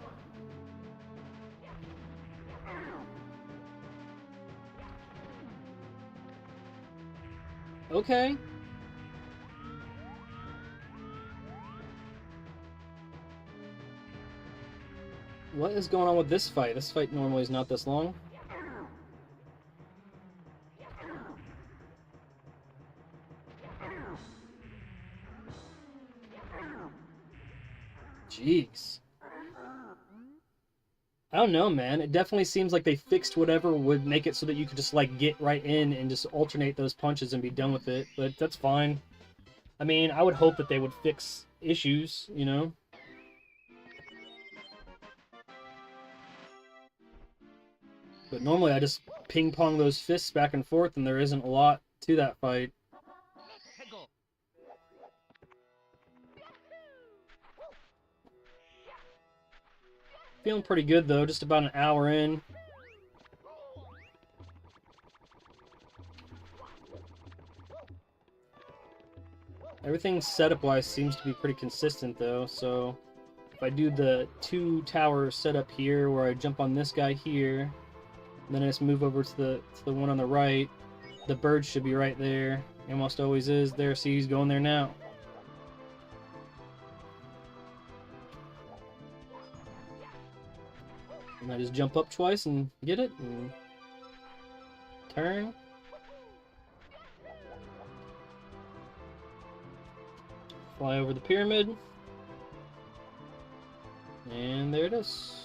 Okay. What is going on with this fight? This fight normally is not this long. Jeez. I don't know, man. It definitely seems like they fixed whatever would make it so that you could just, like, get right in and just alternate those punches and be done with it. But that's fine. I mean, I would hope that they would fix issues, you know? But normally I just ping-pong those fists back and forth and there isn't a lot to that fight. Feeling pretty good, though. Just about an hour in. Everything setup-wise seems to be pretty consistent, though. So if I do the 2-tower setup here, where I jump on this guy here, and then I just move over to the one on the right, the bird should be right there. It almost always is there. See, he's going there now. And I just jump up twice and get it, and turn. Fly over the pyramid. And there it is.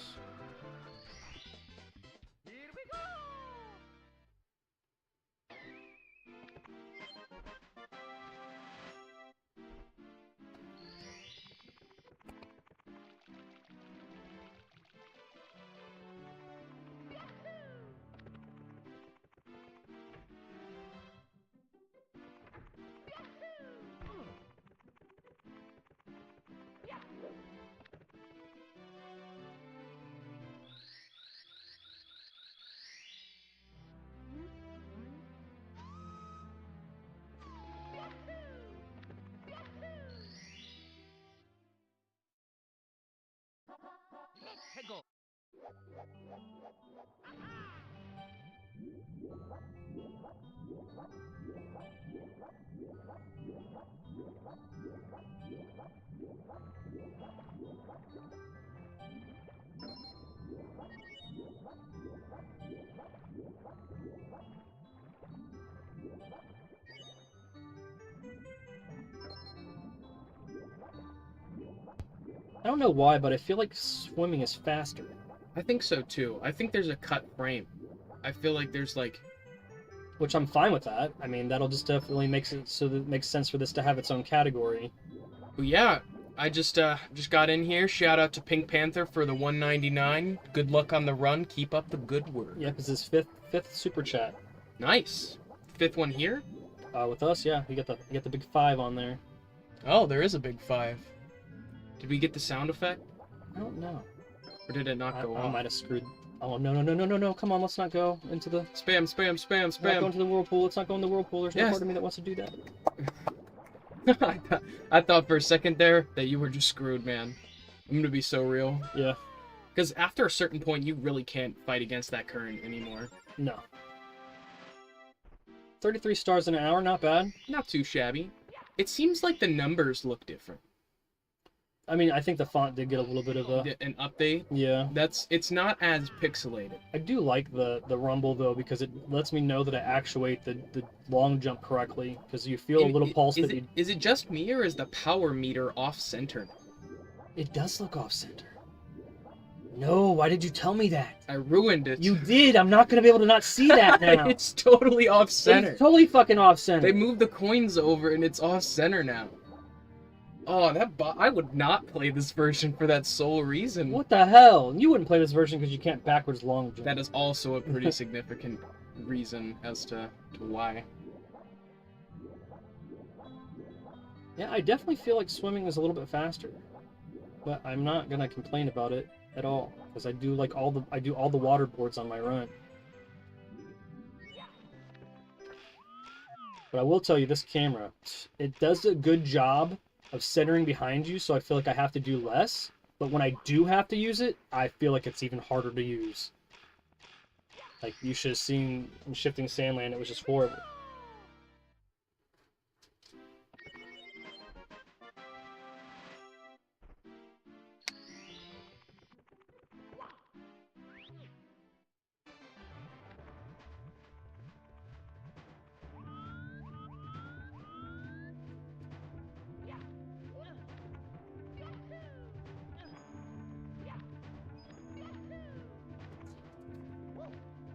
I don't know why, but I feel like swimming is faster. I think so too. I think there's a cut frame. I feel like there's like... Which I'm fine with that. I mean, that'll just definitely makes it so that it makes sense for this to have its own category. But yeah, I just got in here. Shout out to Pink Panther for the 199. Good luck on the run. Keep up the good work. Yeah, because his fifth super chat. Nice. Fifth one here? With us, yeah, you got the big 5 on there. Oh, there is a big 5. Did we get the sound effect? I don't know. Or did it not go I off? might have screwed. Oh no! Come on, let's not go into the. Spam. Not go into the whirlpool. Let's not go in the whirlpool. There's no Yes. part of me that wants to do that. I thought for a second there that you were just screwed, man. I'm gonna be so real. Yeah. Because after a certain point, you really can't fight against that current anymore. No. 33 stars in an hour, not bad. Not too shabby. It seems like the numbers look different. I mean, I think the font did get a little bit of a. An update. Yeah. It's not as pixelated. I do like the rumble though because it lets me know that I actuate the long jump correctly because you feel a little pulse that you. Is it just me or is the power meter off center? It does look off center. No, why did you tell me that? I ruined it. You did. I'm not gonna be able to not see that now. It's totally off center. It's totally fucking off center. They moved the coins over and it's off center now. Oh, I would not play this version for that sole reason. What the hell? You wouldn't play this version because you can't backwards long jump. That is also a pretty significant reason as to why. Yeah, I definitely feel like swimming is a little bit faster, but I'm not gonna complain about it at all because I do like I do all the water boards on my run. But I will tell you, this camera, it does a good job of centering behind you, so I feel like I have to do less. But when I do have to use it, I feel like it's even harder to use. Like, you should have seen in Shifting Sandland, it was just horrible.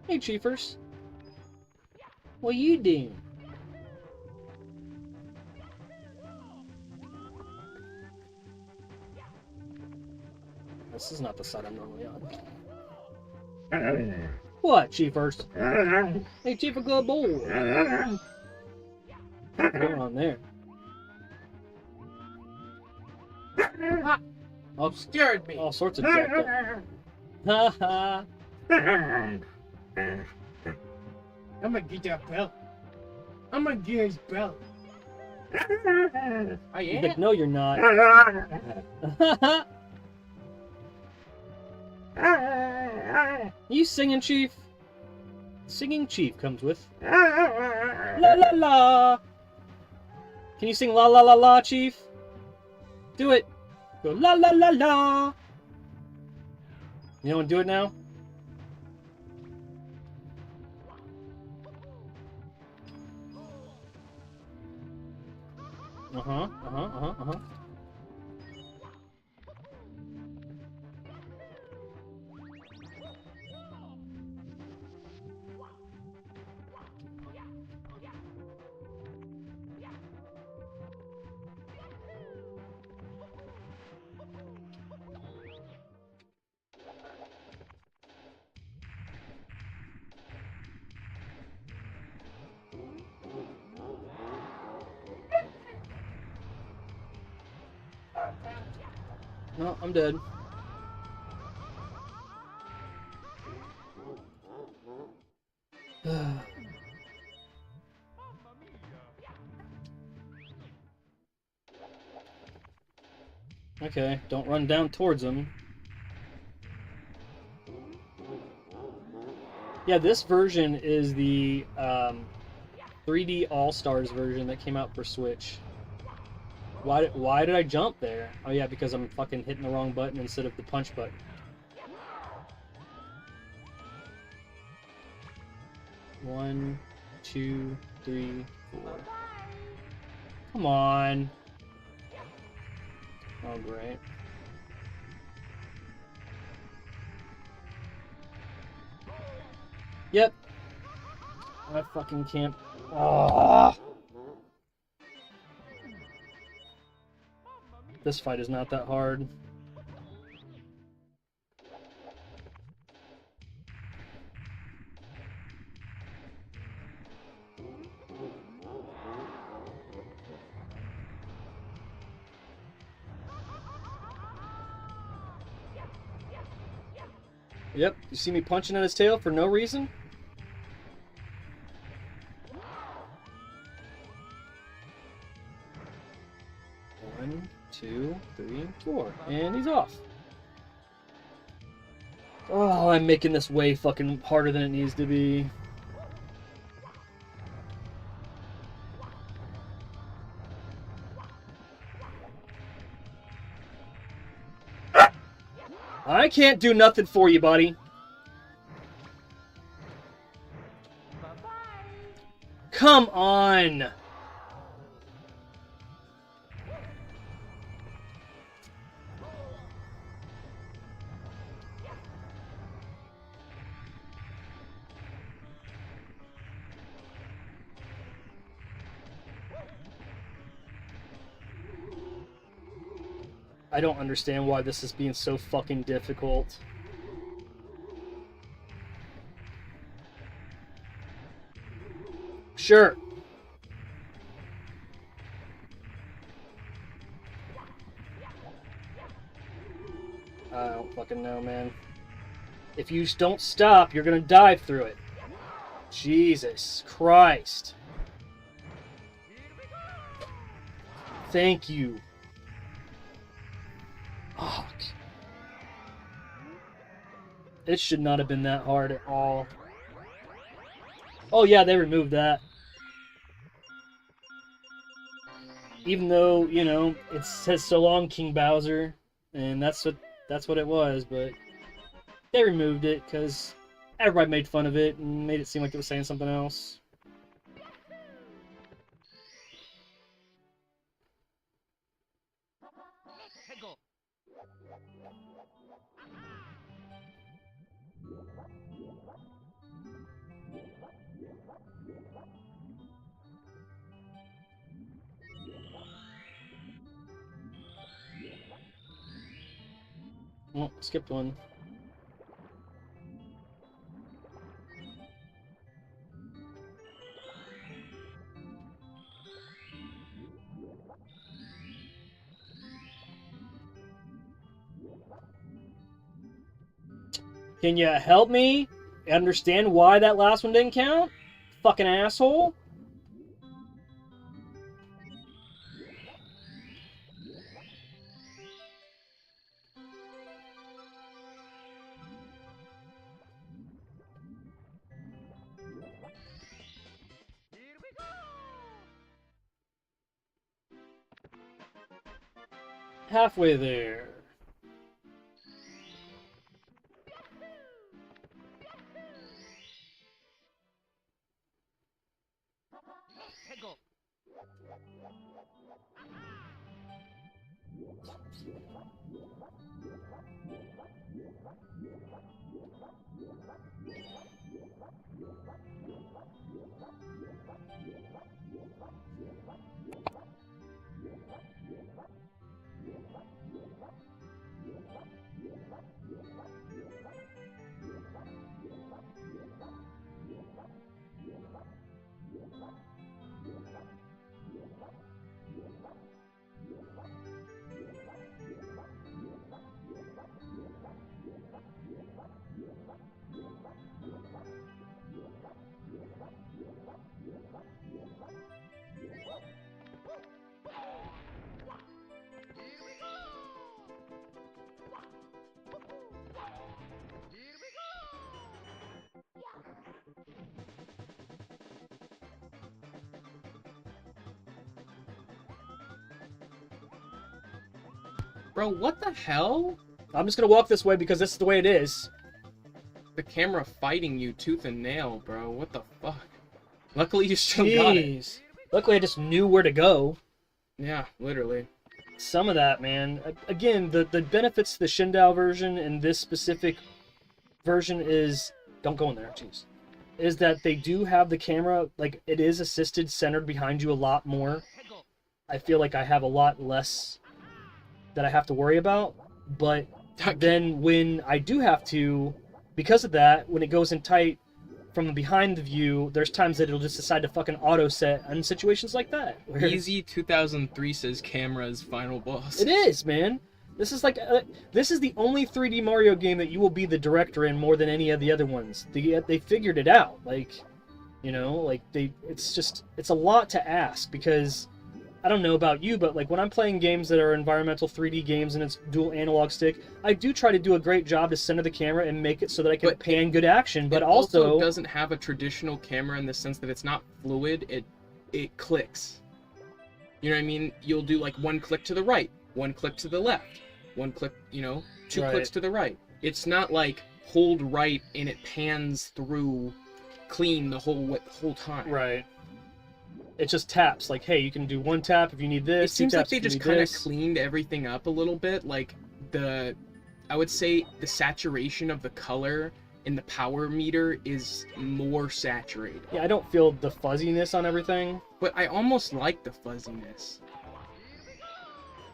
Hey, Chiefers. What you doing? This is not the side I'm normally on. What, Chiefers? Hey, Chief, a good boy. What's going on there? Oh, scared me. All sorts of jacked up. Ha ha. I'm gonna get that belt. I'm gonna get his belt. I He's am. like, no, you're not. You singing, Chief? Singing Chief comes with la la la. Can you sing la la la la, Chief? Do it. Go la la la la. You know what? Do it now. Uh-huh. No, I'm dead. Okay, don't run down towards him. Yeah, this version is the 3D AllStars version that came out for Switch. Why did I jump there? Oh yeah, because I'm fucking hitting the wrong button instead of the punch button. One, two, three, four. Come on. Oh, great. Yep. I fucking can't. Oh. This fight is not that hard. Yep, you see me punching at his tail for no reason? One, two, three, four. And he's off. Oh, I'm making this way fucking harder than it needs to be. I can't do nothing for you, buddy. Come on! I don't understand why this is being so fucking difficult. Sure. I don't fucking know, man. If you don't stop, you're gonna dive through it. Jesus Christ. Thank you. Fuck. It should not have been that hard at all. Oh yeah, they removed that. Even though, you know, it says so long, King Bowser, and that's what it was, but they removed it because everybody made fun of it and made it seem like it was saying something else. Hegel. Oh, skipped one. Can you help me understand why that last one didn't count? Fucking asshole. Here we go. Halfway there. Hegel. Bro, what the hell? I'm just gonna walk this way because this is the way it is. The camera fighting you tooth and nail, bro. What the fuck? Luckily, you still got it. Jeez. Luckily, I just knew where to go. Yeah, literally. Some of that, man. Again, the benefits to the Shindao version and this specific version is... Don't go in there, jeez. Is that they do have the camera, like, it is assisted, centered behind you a lot more. I feel like I have a lot less that I have to worry about. But then when I do have to, because of that, when it goes in tight from behind the view, there's times that it'll just decide to fucking auto set in situations like that. Easy 2003 says camera is final boss. It is, man. This is like this is the only 3D Mario game that you will be the director in more than any of the other ones. They figured it out. Like, you know, like it's a lot to ask because I don't know about you, but like when I'm playing games that are environmental 3D games and it's dual analog stick, I do try to do a great job to center the camera and make it so that I can pan good action. But it also doesn't have a traditional camera in the sense that it's not fluid. It clicks. You know what I mean? You'll do like one click to the right, one click to the left, one click, you know, two clicks to the right. It's not like hold right and it pans through clean the whole time. Right. It just taps, like, hey, you can do one tap if you need this. It seems two like taps they if you just need kind of this. cleaned everything up a little bit. Like, I would say the saturation of the color in the power meter is more saturated. Yeah, I don't feel the fuzziness on everything. But I almost like the fuzziness.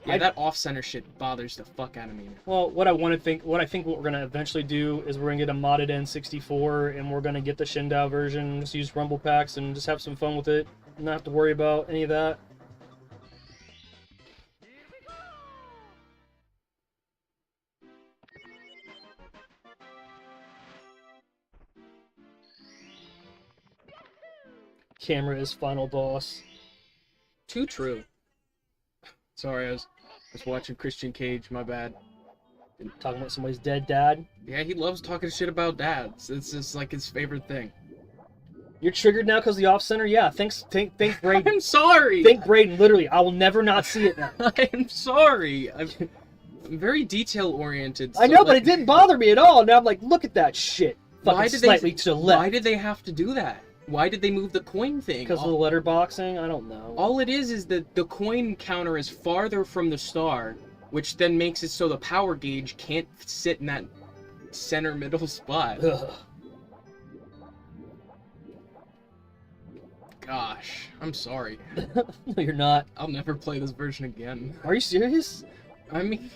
Yeah, that off-center shit bothers the fuck out of me. Well, what I think what we're gonna eventually do is we're gonna get a modded N64 and we're gonna get the Shindao version, just use rumble packs and just have some fun with it. Not have to worry about any of that. Camera is final boss. Too true. Sorry, I was watching Christian Cage, my bad. Talking about somebody's dead dad. Yeah, he loves talking shit about dads. It's just like his favorite thing. You're triggered now because the off center? Yeah, thanks Braden. I'm sorry! Thank Braden, literally. I will never not see it now. I'm sorry! I'm very detail-oriented. So I know, but it didn't bother me at all. Now I'm like, look at that shit. Why Fucking slightly to the left. Why did they have to do that? Why did they move the coin thing? Because of the letterboxing? I don't know. All it is that the coin counter is farther from the star, which then makes it so the power gauge can't sit in that center middle spot. Ugh. Gosh, I'm sorry. No, you're not. I'll never play this version again. Are you serious? I mean,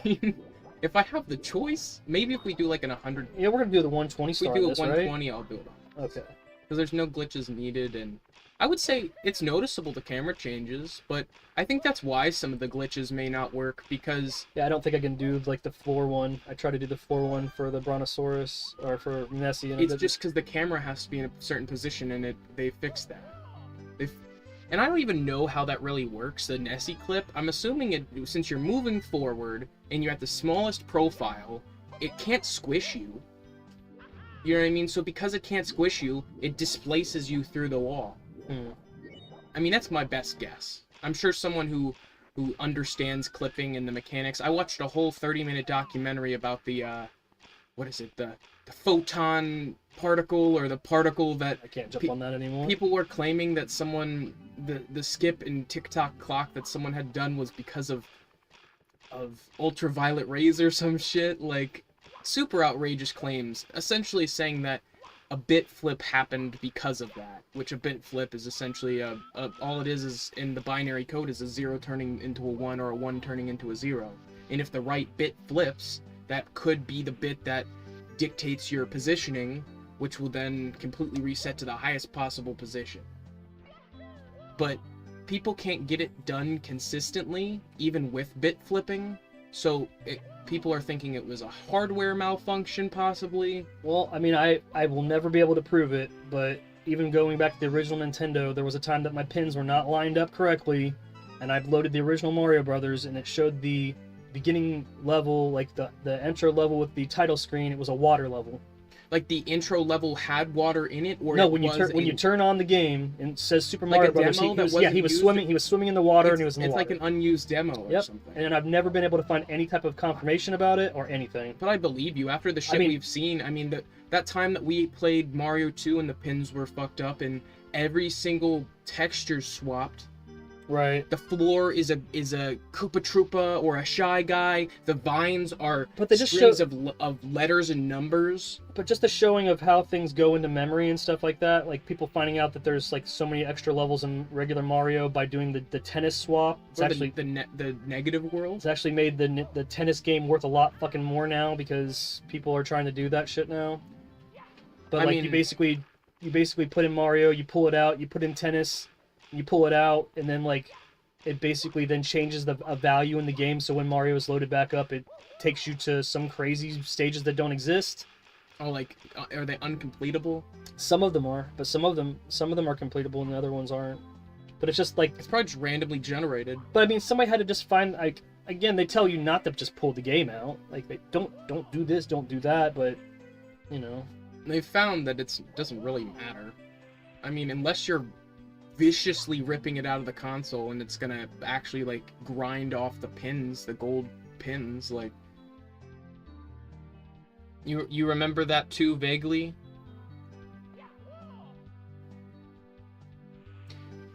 if I have the choice, maybe if we do like an 100... Yeah, we're gonna do the 120 If we star do a this, 120, I'll do it. right? Okay. Because there's no glitches needed, and I would say it's noticeable the camera changes, but I think that's why some of the glitches may not work, because... Yeah, I don't think I can do, like, the floor one. I tried to do the floor one for the Brontosaurus, or for Nessie. And it's just because the camera has to be in a certain position, and they fixed that. And I don't even know how that really works, the Nessie clip. I'm assuming since you're moving forward, and you're at the smallest profile, it can't squish you. You know what I mean? So because it can't squish you, it displaces you through the wall. I mean, that's my best guess. I'm sure someone who understands clipping and the mechanics... I watched a whole 30-minute documentary about the, what is it? The photon particle, or the particle that... I can't jump on that anymore. People were claiming that the skip in TikTok clock that someone had done was because of ultraviolet rays or some shit. Like, super outrageous claims, essentially saying that a bit flip happened because of that, which a bit flip is essentially all it is in the binary code is a 0 turning into a 1 or a 1 turning into a 0. And if the right bit flips, that could be the bit that dictates your positioning, which will then completely reset to the highest possible position. But people can't get it done consistently, even with bit flipping, so people are thinking it was a hardware malfunction, possibly. Well, I mean, I will never be able to prove it, but even going back to the original Nintendo, there was a time that my pins were not lined up correctly, and I've loaded the original Mario Brothers, and it showed the beginning level, like the intro level with the title screen, it was a water level. like the intro level had water in it, or No, it when you turn on the game and it says Super Like Mario a Brothers, demo he that was, wasn't he was used? swimming. He was swimming in the water and he was in the It's water. like an unused demo or Yep. something. And I've never been able to find any type of confirmation about it or anything. But I believe you. After the shit mean- we've seen, I mean, that time that we played Mario 2 and the pins were fucked up and every single texture swapped. Right. The floor is a Koopa Troopa or a Shy Guy. The vines are But they just strings of letters and numbers. But just the showing of how things go into memory and stuff like that, like people finding out that there's like so many extra levels in regular Mario by doing the tennis swap. It's Or actually the negative world. it's actually made the tennis game worth a lot fucking more now because people are trying to do that shit now. But I like mean- you basically put in Mario, you pull it out, you put in tennis, you pull it out, and then like it basically then changes a value in the game. So when Mario is loaded back up, it takes you to some crazy stages that don't exist. Oh, like are they uncompletable? Some of them are, but some of them are completable and the other ones aren't. But it's just like, It's probably just randomly generated. but I mean, somebody had to just find like, again, they tell you not to just pull the game out. Like they don't do this, don't do that, but you know. They found that it doesn't really matter. I mean, unless you're viciously ripping it out of the console and it's gonna actually like grind off the pins, the gold pins, like. You remember that too vaguely?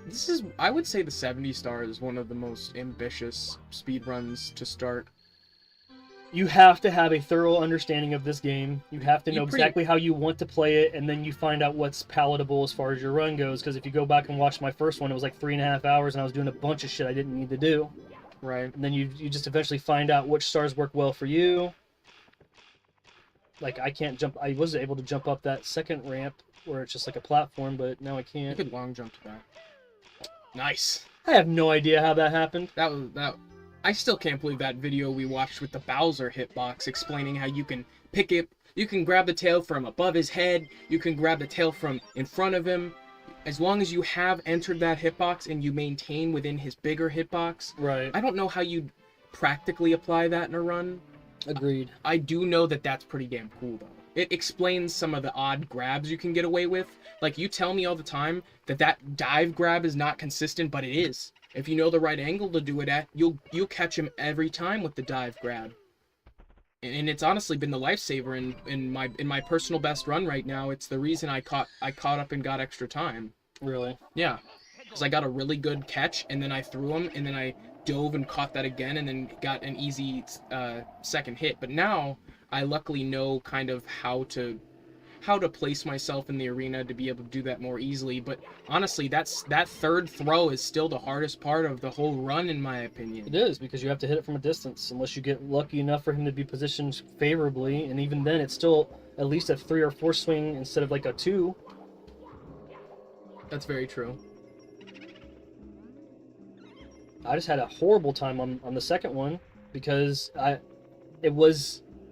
This is, I would say, the 70 Star is one of the most ambitious speedruns to start. You have to have a thorough understanding of this game. You have to know pretty- exactly how you want to play it, and then you find out what's palatable as far as your run goes. Because if you go back and watch my first one, it was like 3.5 hours, and I was doing a bunch of shit I didn't need to do. Right. And then you just eventually find out which stars work well for you. Like I can't jump. I was able to jump up that second ramp where it's just like a platform, but now I You can't. could long jump to that. Nice. I have no idea how that happened. That. I still can't believe that video we watched with the Bowser hitbox explaining how you can pick it. You can grab the tail from above his head. You can grab the tail from in front of him. As long as you have entered that hitbox and you maintain within his bigger hitbox. Right. I don't know how you practically apply that in a run. Agreed. I do know that that's pretty damn cool, though. It explains some of the odd grabs you can get away with. Like, you tell me all the time that dive grab is not consistent, but it is. If you know the right angle to do it at, you'll catch him every time with the dive grab. And it's honestly been the lifesaver in my personal best run right now. It's the reason I caught up and got extra time. Really. Yeah, because I got a really good catch, and then I threw him, and then I dove and caught that again, and then got an easy second hit. But now I luckily know kind of how to place myself in the arena to be able to do that more easily. But honestly, that third throw is still the hardest part of the whole run, in my opinion. It is, because you have to hit it from a distance, unless you get lucky enough for him to be positioned favorably, and even then, it's still at least a 3 or 4 swing instead of like a 2. That's very true. I just had a horrible time on the second one, because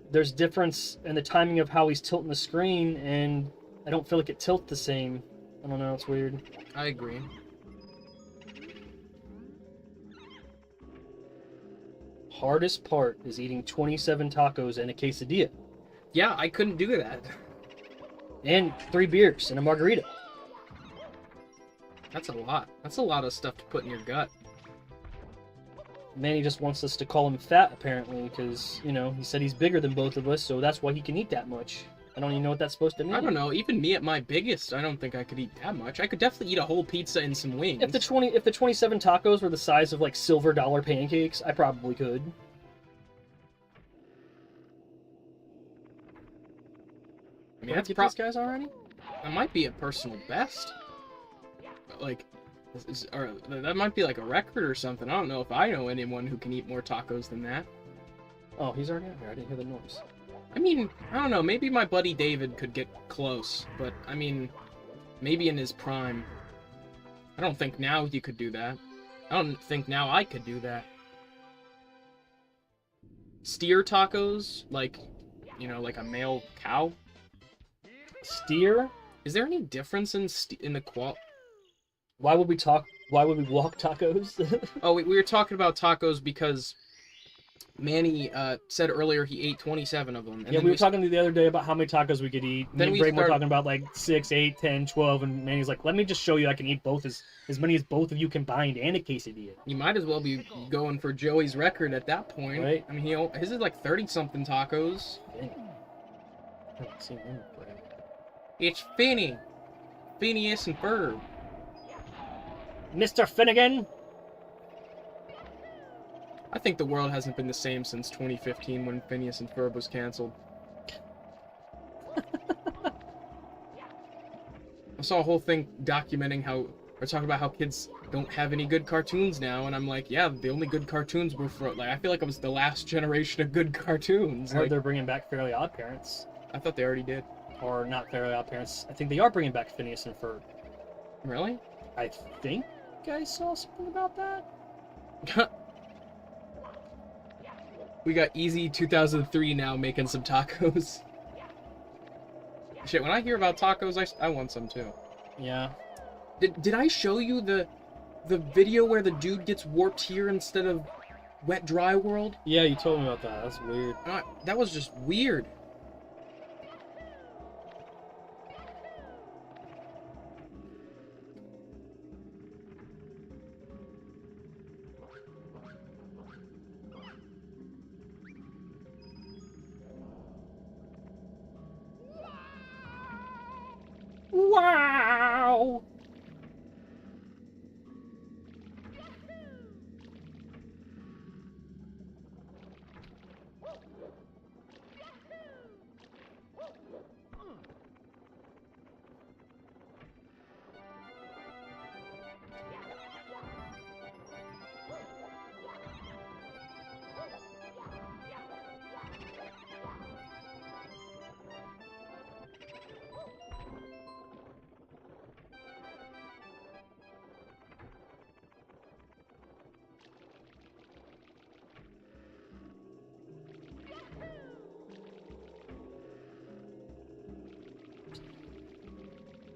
there's difference in the timing of how he's tilting the screen, and I don't feel like it tilts the same. I don't know, it's weird. I agree. Hardest part is eating 27 tacos and a quesadilla. Yeah, I couldn't do that. And 3 beers and a margarita. That's a lot. That's a lot of stuff to put in your gut. Manny just wants us to call him fat, apparently, because, you know, he said he's bigger than both of us, so that's why he can eat that much. I don't even know what that's supposed to mean. I don't know. Even me at my biggest, I don't think I could eat that much. I could definitely eat a whole pizza and some wings. If the 27 tacos were the size of, like, silver dollar pancakes, I probably could. I mean, Get these guys already? that might be a personal best. Like, or that might be like a record or something. I don't know if I know anyone who can eat more tacos than that. Oh, he's already out here. I didn't hear the noise. I mean, I don't know. Maybe my buddy David could get close, but I mean, maybe in his prime. I don't think now you could do that. I don't think now I could do that. Steer tacos, like, you know, like a male cow. Steer? Is there any difference in the Why would we walk tacos? Oh, we were talking about tacos because Manny said earlier he ate 27 of them. And Yeah, then we were talking the other day about how many tacos we could eat. Then Me we and Braden were started- talking about like 6, 8, 10, 12, and Manny's like, let me just show you I can eat both as many as both of you combined and a quesadilla. You might as well be going for Joey's record at that point. Right. I mean, his is like 30-something tacos. Dang. I haven't seen him before. It's Finny. Phineas and Ferb. Mr. Finnegan! I think the world hasn't been the same since 2015 when Phineas and Ferb was canceled. I saw a whole thing documenting or talking about how kids don't have any good cartoons now, and I'm like, yeah, the only good cartoons were I feel like I was the last generation of good cartoons. I heard Like, they're bringing back Fairly Odd Parents. I thought they already did. Or not Fairly Odd Parents. I think they are bringing back Phineas and Ferb. Really? I think I saw something about that. We got Easy 2003 now making some tacos. Shit, when I hear about tacos, I want some too. Yeah. Did I show you the video where the dude gets warped here instead of Wet Dry World? Yeah, you told me about that. That's weird. That was just weird. Wow!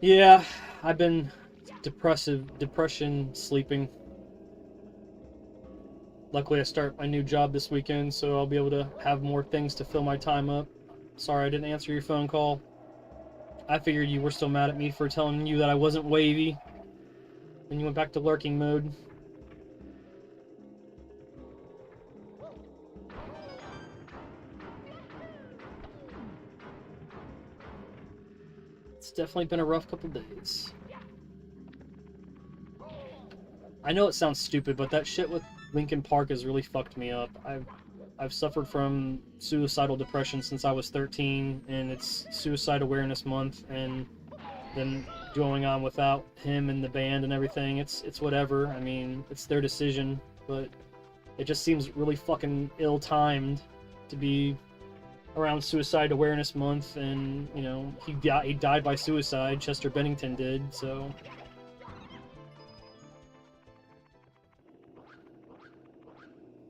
Yeah, I've been depression sleeping. Luckily, I start my new job this weekend, so I'll be able to have more things to fill my time up. Sorry I didn't answer your phone call. I figured you were still mad at me for telling you that I wasn't wavy. Then you went back to lurking mode. It's definitely been a rough couple days. I know it sounds stupid, but that shit with Linkin Park has really fucked me up. I've suffered from suicidal depression since I was 13, and it's Suicide Awareness Month, and then going on without him and the band and everything, it's whatever. I mean, it's their decision, but it just seems really fucking ill-timed to be around Suicide Awareness Month, and, you know, he died by suicide. Chester Bennington did, so...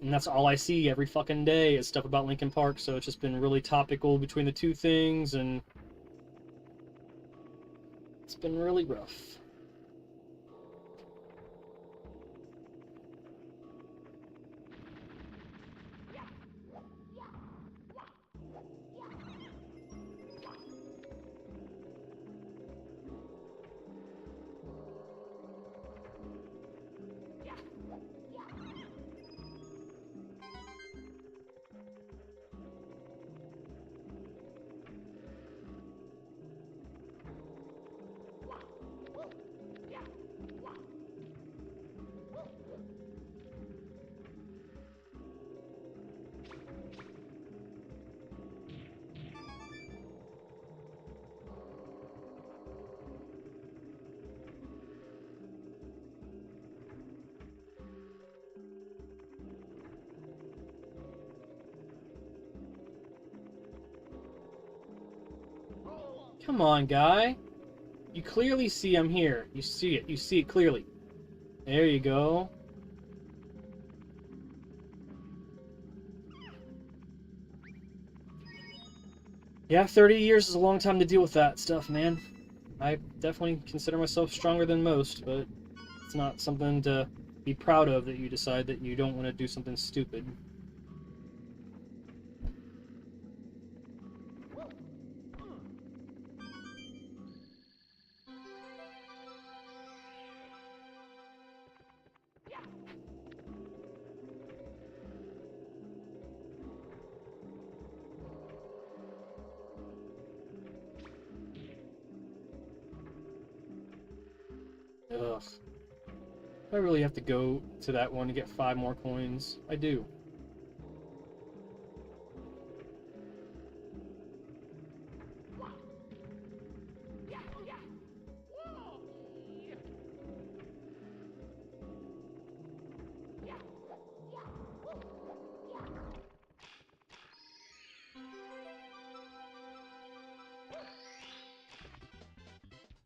And that's all I see every fucking day is stuff about Linkin Park, so it's just been really topical between the two things, and it's been really rough. Come on, guy. You clearly see I'm here. You see it. You see it clearly. There you go. Yeah, 30 years is a long time to deal with that stuff, man. I definitely consider myself stronger than most, but it's not something to be proud of that you decide that you don't want to do something stupid. Ugh. I really have to go to that one to get 5 more coins. I do.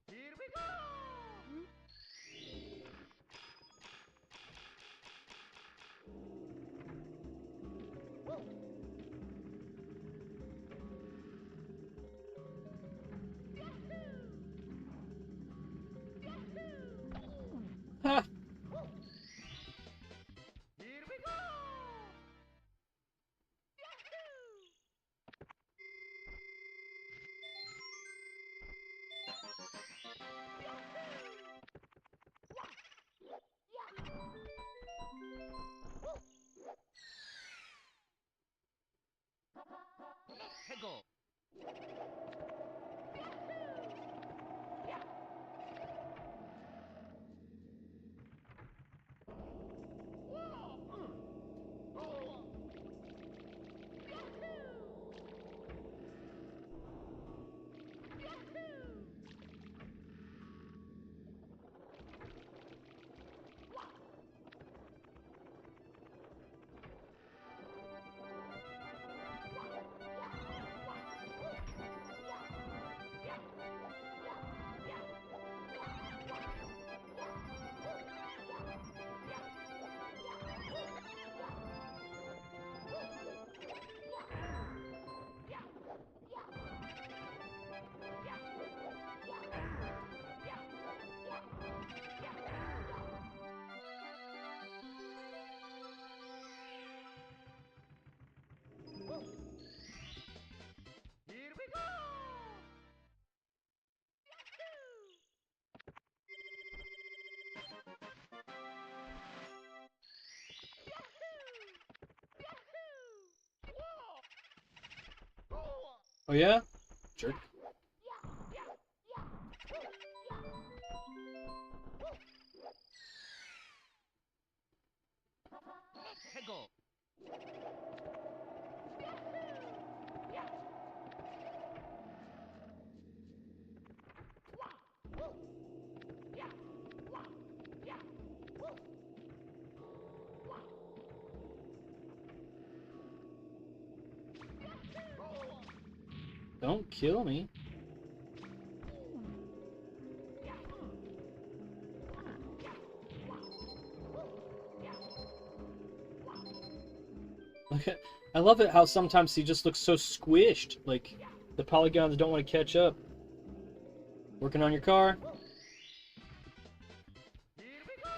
Here we go! Ha! Here we go! 해고! Here we go! Oh yeah? Jerk. 해고! Don't kill me. Look at, I love it how sometimes he just looks so squished. Like the polygons don't want to catch up. Working on your car. Here we go!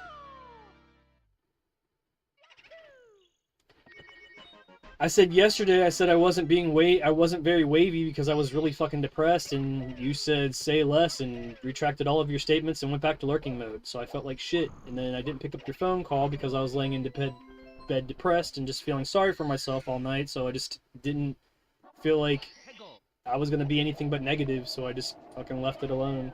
I said yesterday, I said I wasn't very wavy because I was really fucking depressed, and you said say less and retracted all of your statements and went back to lurking mode. So I felt like shit, and then I didn't pick up your phone call because I was laying in bed depressed and just feeling sorry for myself all night. So I just didn't feel like 해고! I was gonna be anything but negative. So I just fucking left it alone.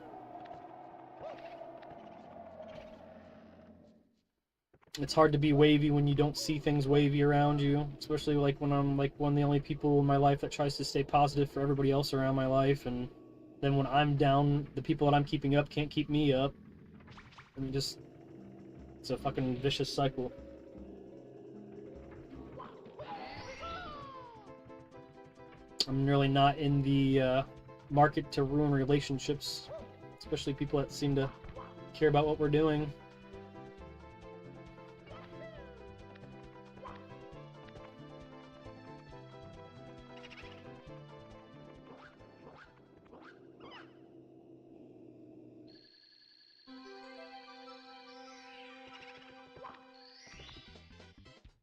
It's hard to be wavy when you don't see things wavy around you, especially like when I'm like one of the only people in my life that tries to stay positive for everybody else around my life, and then when I'm down, the people that I'm keeping up can't keep me up. I mean, just it's a fucking vicious cycle. I'm really not in the market to ruin relationships, especially people that seem to care about what we're doing.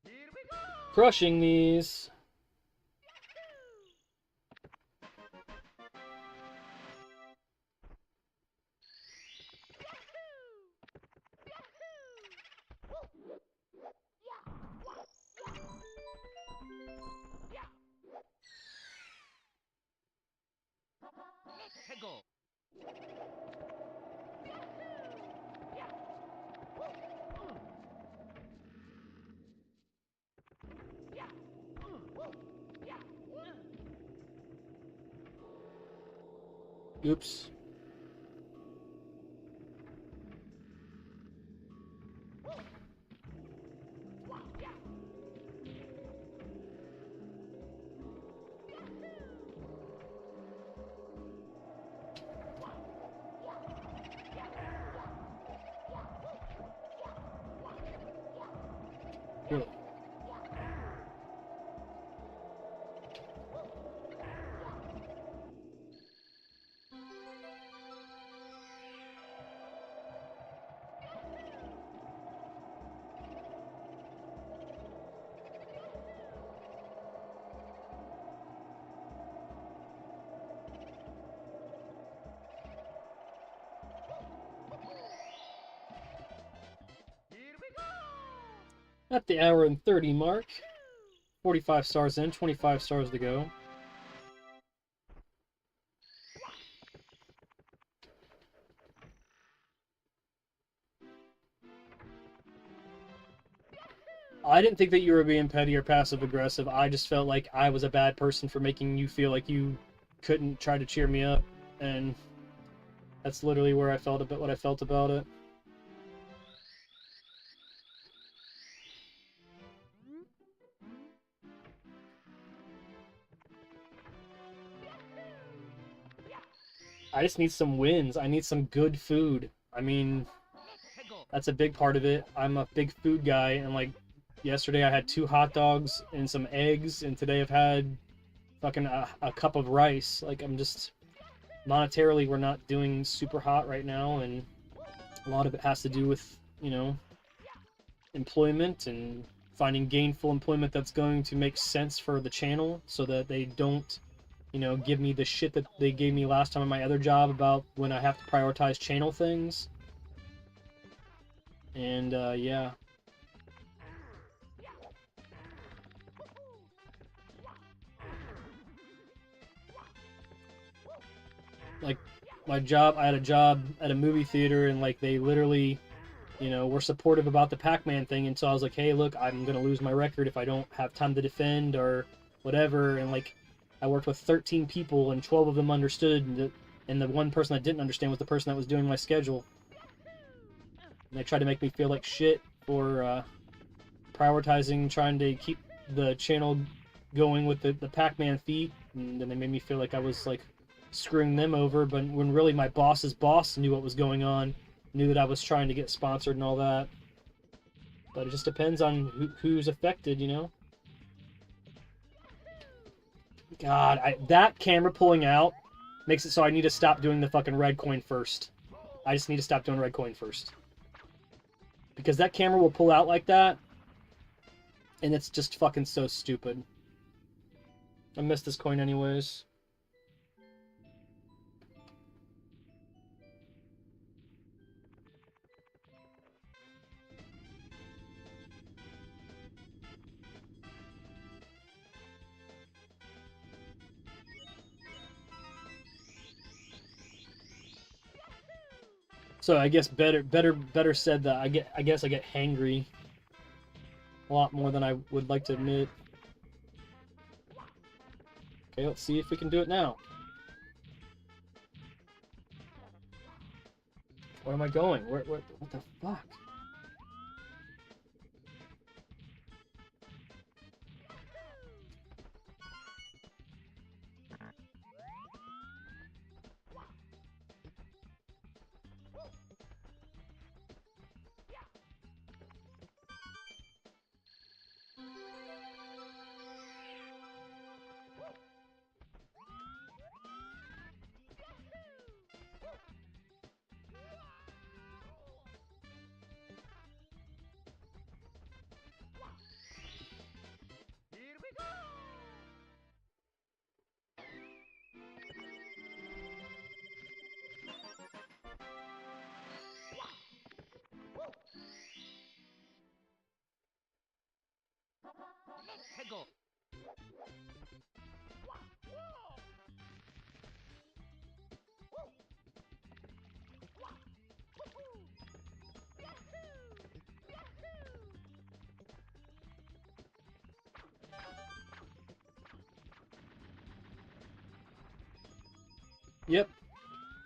Here we go! Crushing these. 해고! Oops. Really? Here we go! At the hour and 30 mark, 45 stars in, 25 stars to go. I didn't think that you were being petty or passive aggressive. I just felt like I was a bad person for making you feel like you couldn't try to cheer me up, and that's literally where I felt about what I felt about it. I just need some wins. I need some good food. I mean, that's a big part of it. I'm a big food guy, and like yesterday I had 2 hot dogs and some eggs, and today I've had fucking a cup of rice. Like, I'm just monetarily, we're not doing super hot right now, and a lot of it has to do with, you know, employment and finding gainful employment that's going to make sense for the channel, so that they don't, you know, give me the shit that they gave me last time in my other job about when I have to prioritize channel things. And yeah. Like, my job, I had a job at a movie theater, and like they literally, you know, were supportive about the Pac-Man thing, and so I was like, hey, look, I'm gonna lose my record if I don't have time to defend or whatever. And like, I worked with 13 people, and 12 of them understood, and the one person that didn't understand was the person that was doing my schedule. And they tried to make me feel like shit for prioritizing, trying to keep the channel going with the Pac-Man feat, and then they made me feel like I was like screwing them over, but when really my boss's boss knew what was going on, knew that I was trying to get sponsored and all that. But it just depends on who's affected, you know? God, that camera pulling out makes it so I need to stop doing the fucking red coin first. I just need to stop doing red coin first. Because that camera will pull out like that, and it's just fucking so stupid. I missed this coin anyways. So I guess better said that I guess I get hangry a lot more than I would like to admit. Okay, let's see if we can do it now. Where am I going? What the fuck?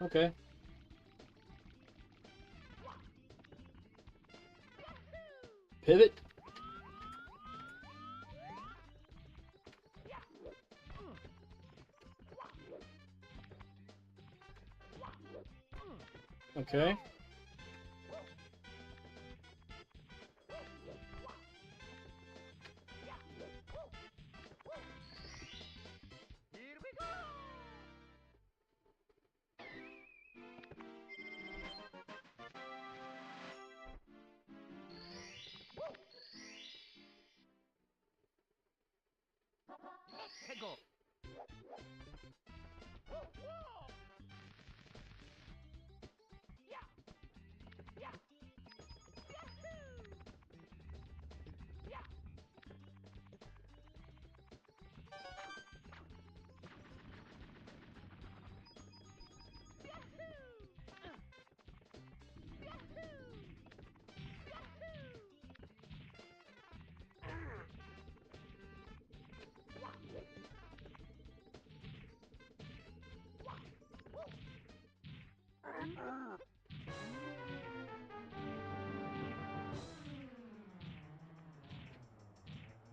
Okay. Pivot. Okay. Here we go. Let's go.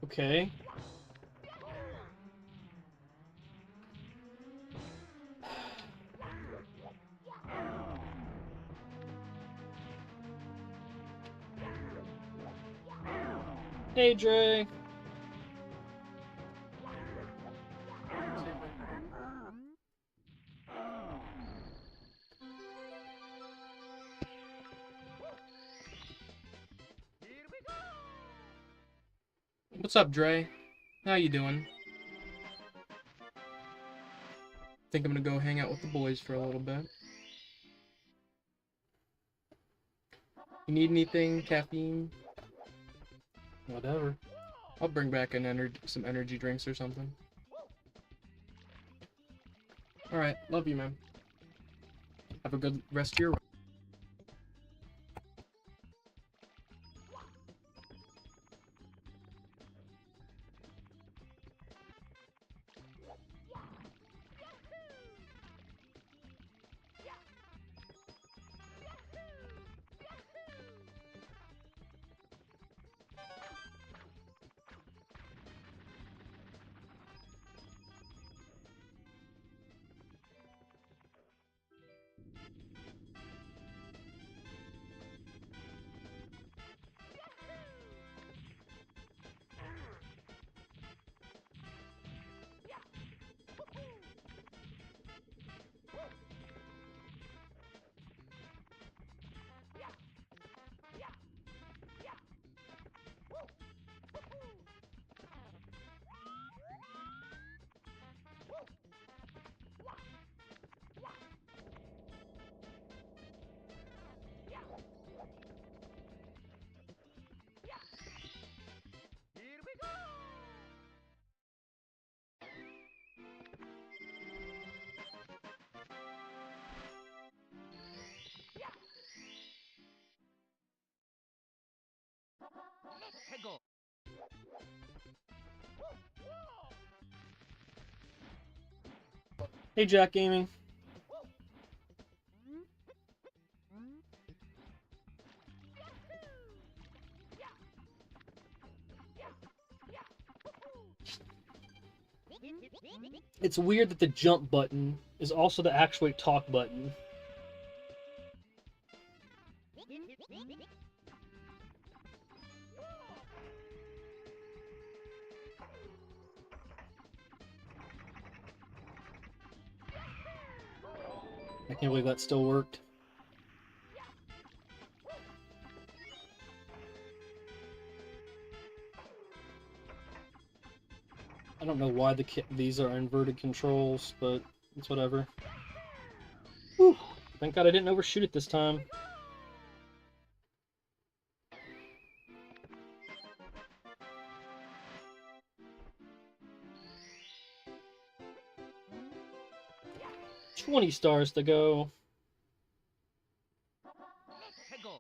Okay. Hey, Dre. Here we go. What's up, Dre? How you doing? Think I'm gonna go hang out with the boys for a little bit. You need anything? Caffeine? Whatever. I'll bring back some energy drinks or something. Alright, love you, man. Have a good rest of your... Here we go. Let's go. Hey, Jack Gaming. It's weird that the jump button is also the actuate talk button. I can't believe that still worked. I don't know why these are inverted controls, but it's whatever. Whew. Thank God I didn't overshoot it this time. $20 to go. Let's go.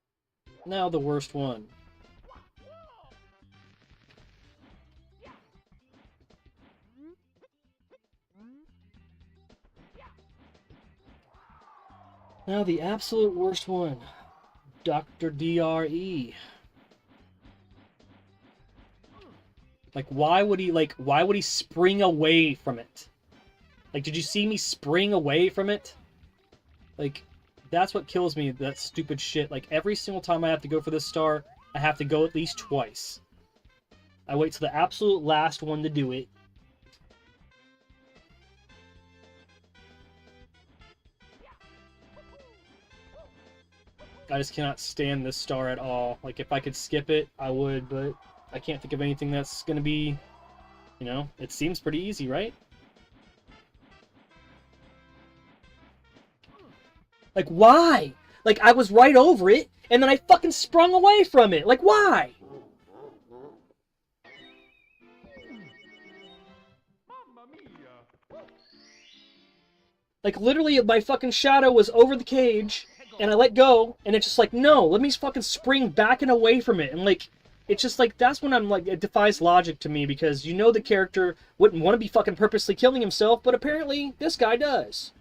Now the worst one. Now the absolute worst one. Dr. DRE. Like, why would he spring away from it? Like, did you see me spring away from it? Like, that's what kills me, that stupid shit. Like, every single time I have to go for this star, I have to go at least twice. I wait till the absolute last one to do it. I just cannot stand this star at all. Like, if I could skip it, I would, but I can't think of anything that's gonna be, you know, it seems pretty easy, right? Like, why? Like, I was right over it, and then I fucking sprung away from it. Like, why? Like, literally, my fucking shadow was over the cage, and I let go, and it's just like, no, let me fucking spring back and away from it. And, like, it's just like, that's when I'm like, it defies logic to me, because you know the character wouldn't want to be fucking purposely killing himself, but apparently this guy does.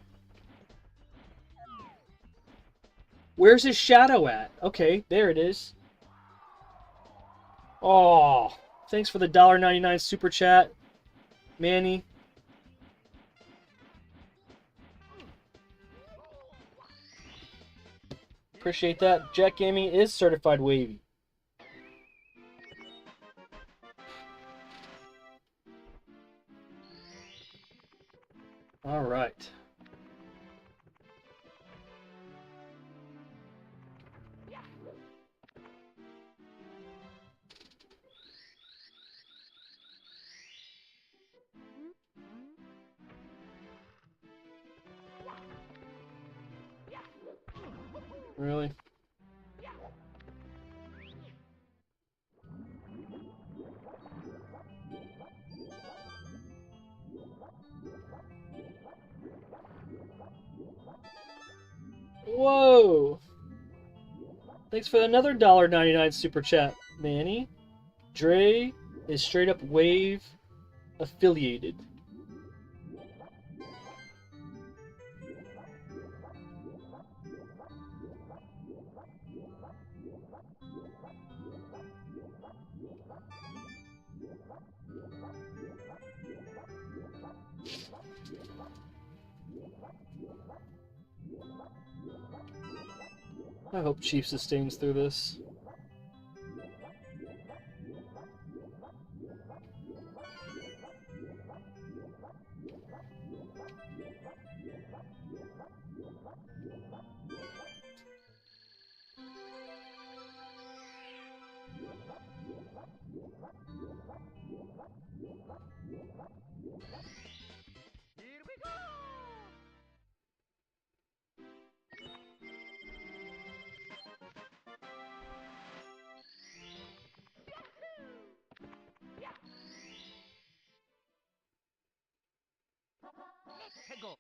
Where's his shadow at? Okay, there it is. Oh, thanks for the $1.99 super chat, Manny. Appreciate that. Jack Gaming is certified wavy. All right. Really? Whoa! Thanks for another $1.99 super chat, Manny. Dre is straight up wave affiliated. I hope Chief sustains through this. Here we go! Let's go!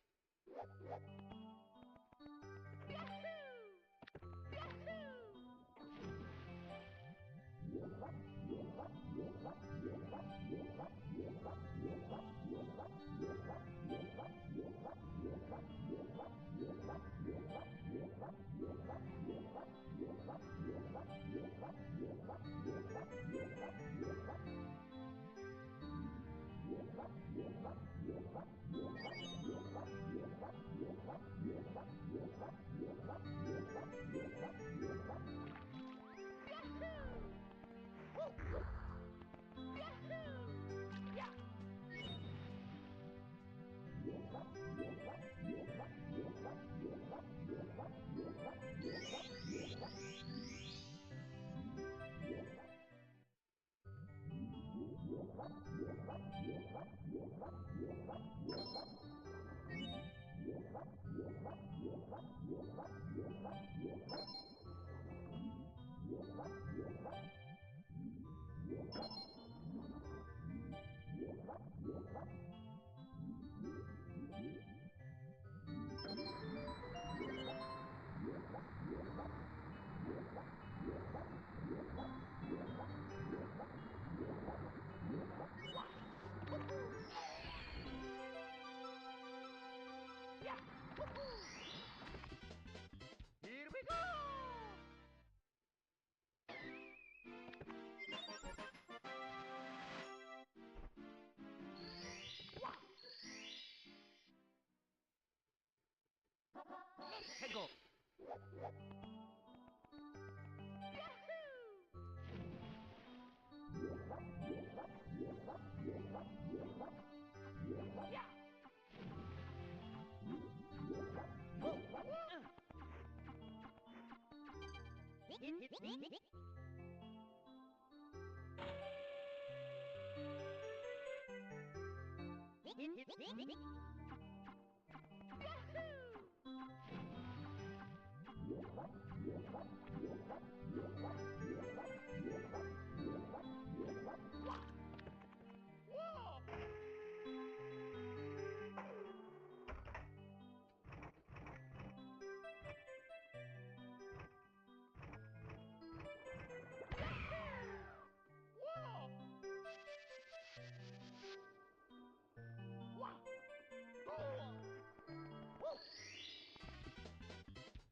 Hegel.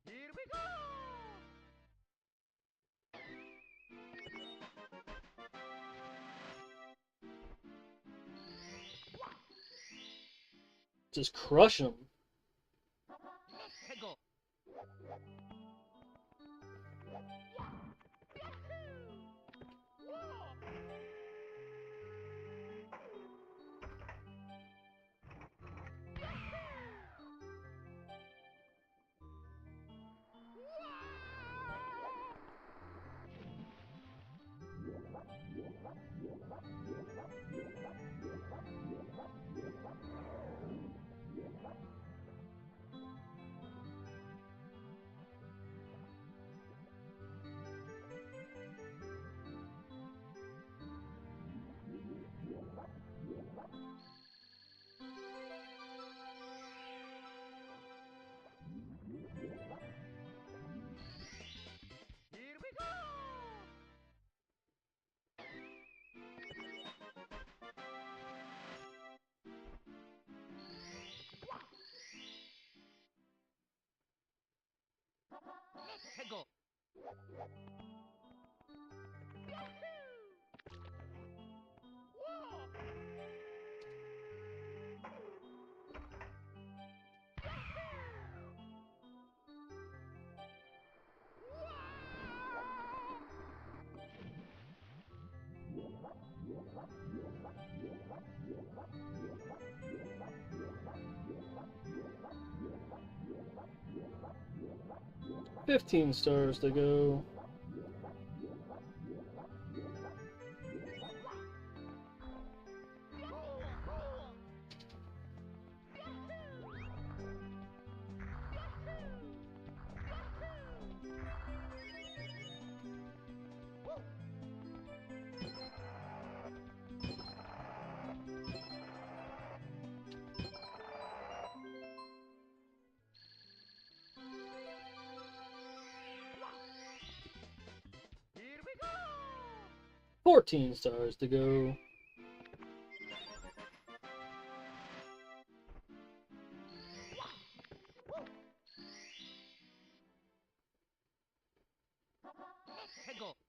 Here we go! Just crush them. Hegel. 15 stars to go. Here we go! 14 stars to go. Hegel. 「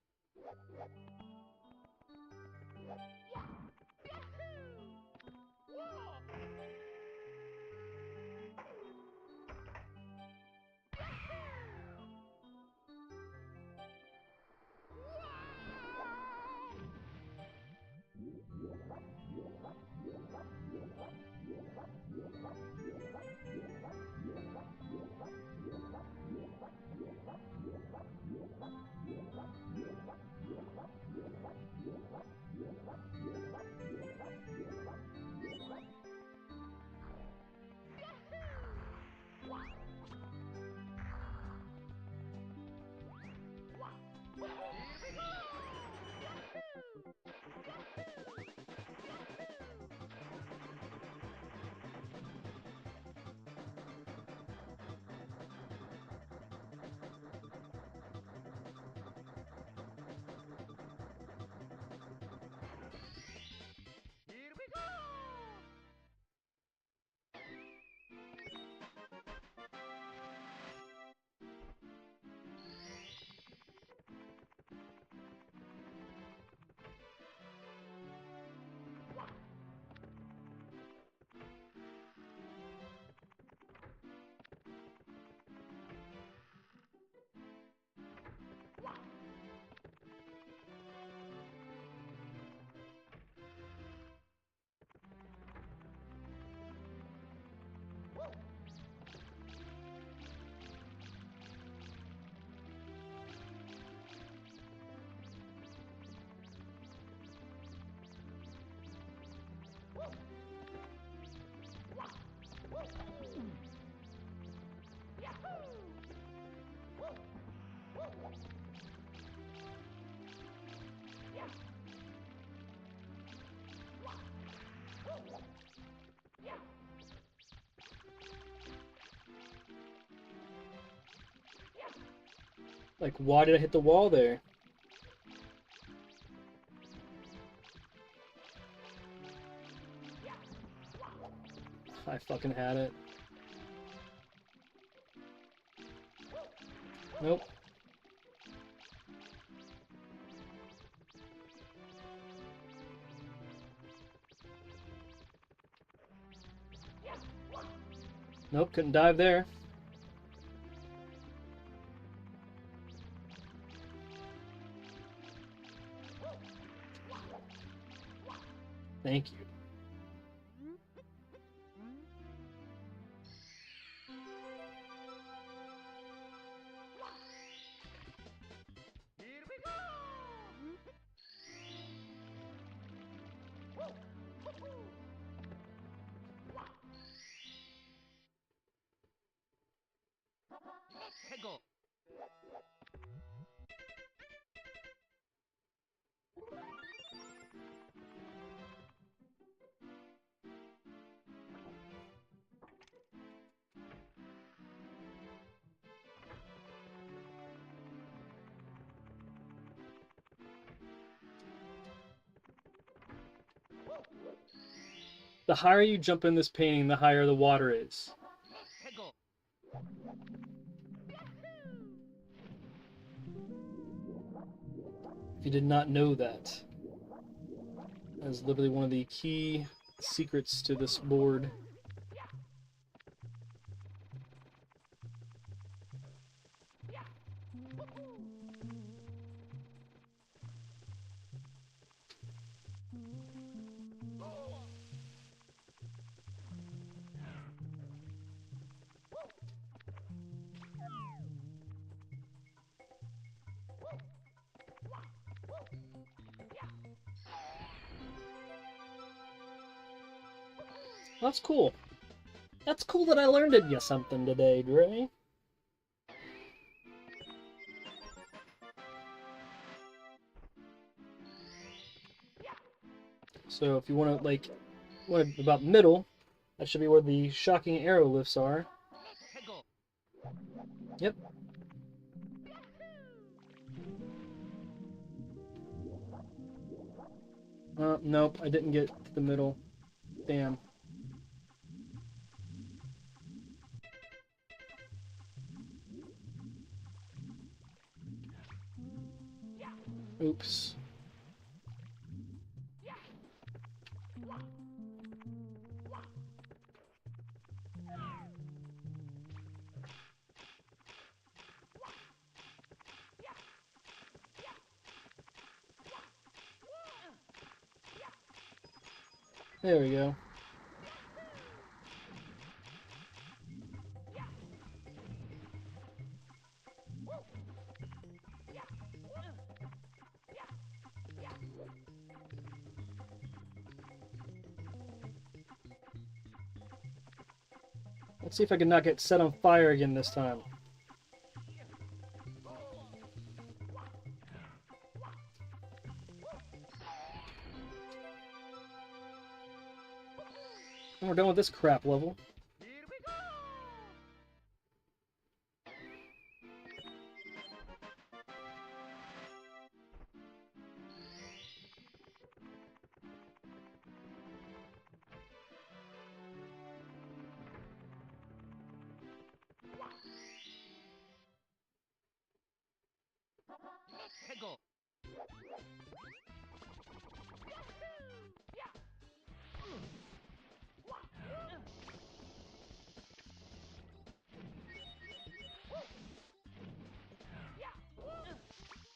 Like, why did I hit the wall there? I fucking had it. Nope. Nope, couldn't dive there. Thank you. Here we go! Go. The higher you jump in this painting, the higher the water is. Go. If you did not know that. That is literally one of the key secrets to this board. That's cool. That's cool that I learned you something today, Dre. So if you want to, like, about middle, that should be where the shocking arrow lifts are. Go. Yep. Nope, I didn't get to the middle. Damn. Oops. There we go. Let's see if I can not get set on fire again this time. And we're done with this crap level. Here we go! Go.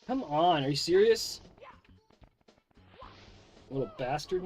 Come on, are you serious? Little bastard.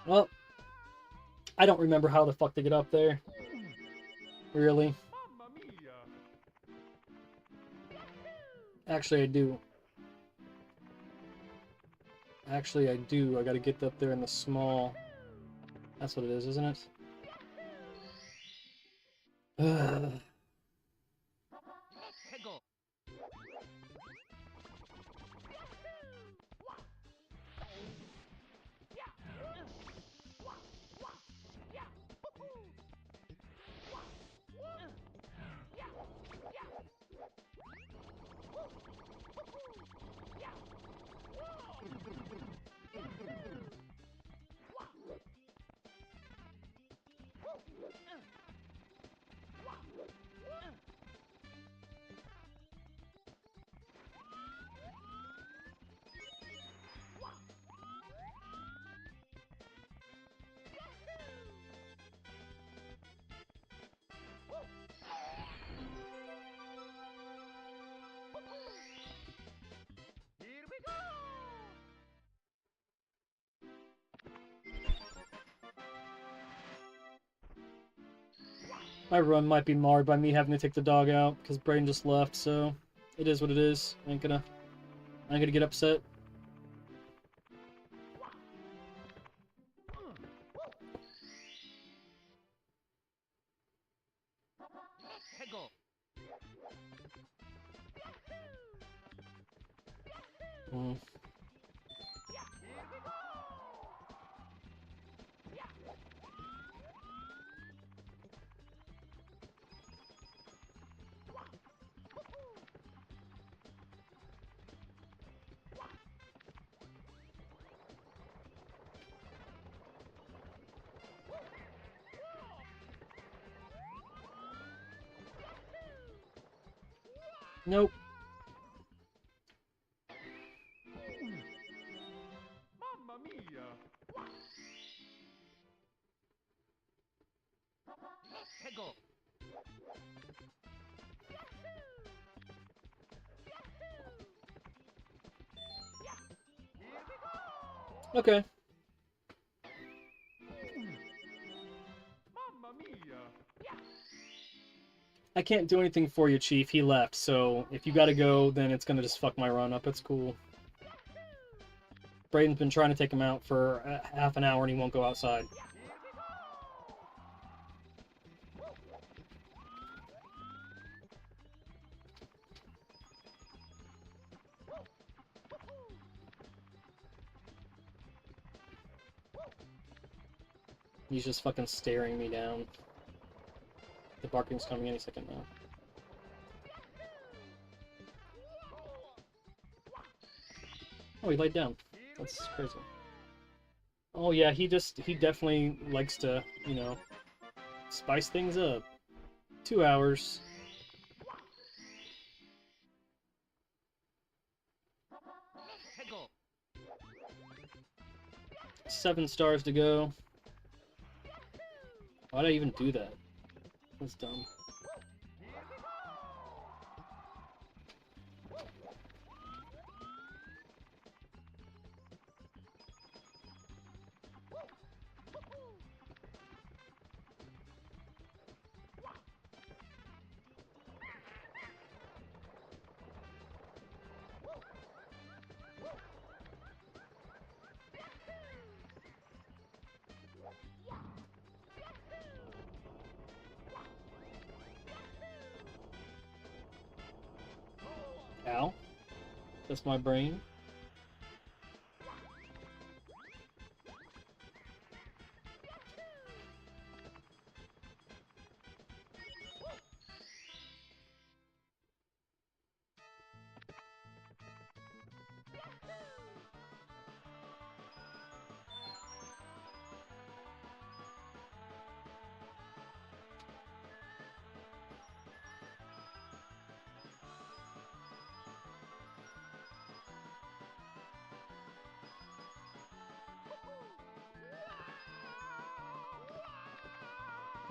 Well, I don't remember how the fuck to get up there. Really? Actually, I do. Actually, I do. I gotta get up there in the small. That's what it is, isn't it? Hegel. Here we go. My run might be marred by me having to take the dog out because Braden just left, so it is what it is. I ain't gonna get upset. Hegel. Mm. Nope. Mamma mia. Hegel. Okay. Mamma mia. I can't do anything for you, Chief. He left, so if you gotta go, then it's gonna just fuck my run up. It's cool. Braden's been trying to take him out for half an hour and he won't go outside. He's just fucking staring me down. The barking's coming any second now. Oh, he laid down. That's crazy. Oh yeah, he definitely likes to, you know, spice things up. 2 hours. Hegel. 7 stars to go. Why'd I even do that? That's dumb. Ow. That's my brain.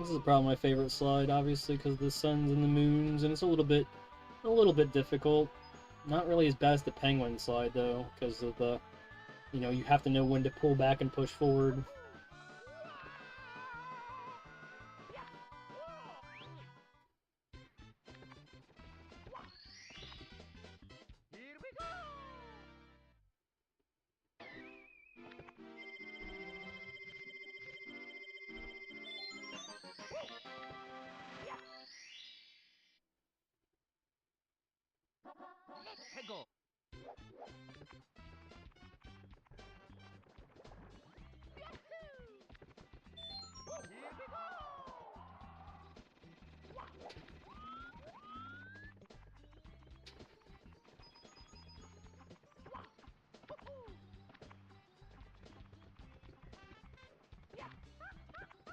This is probably my favorite slide, obviously, because of the suns and the moons, and it's a little bit difficult. Not really as bad as the penguin slide, though, because of the You know, you have to know when to pull back and push forward. Here we go! Hegel! Here we go!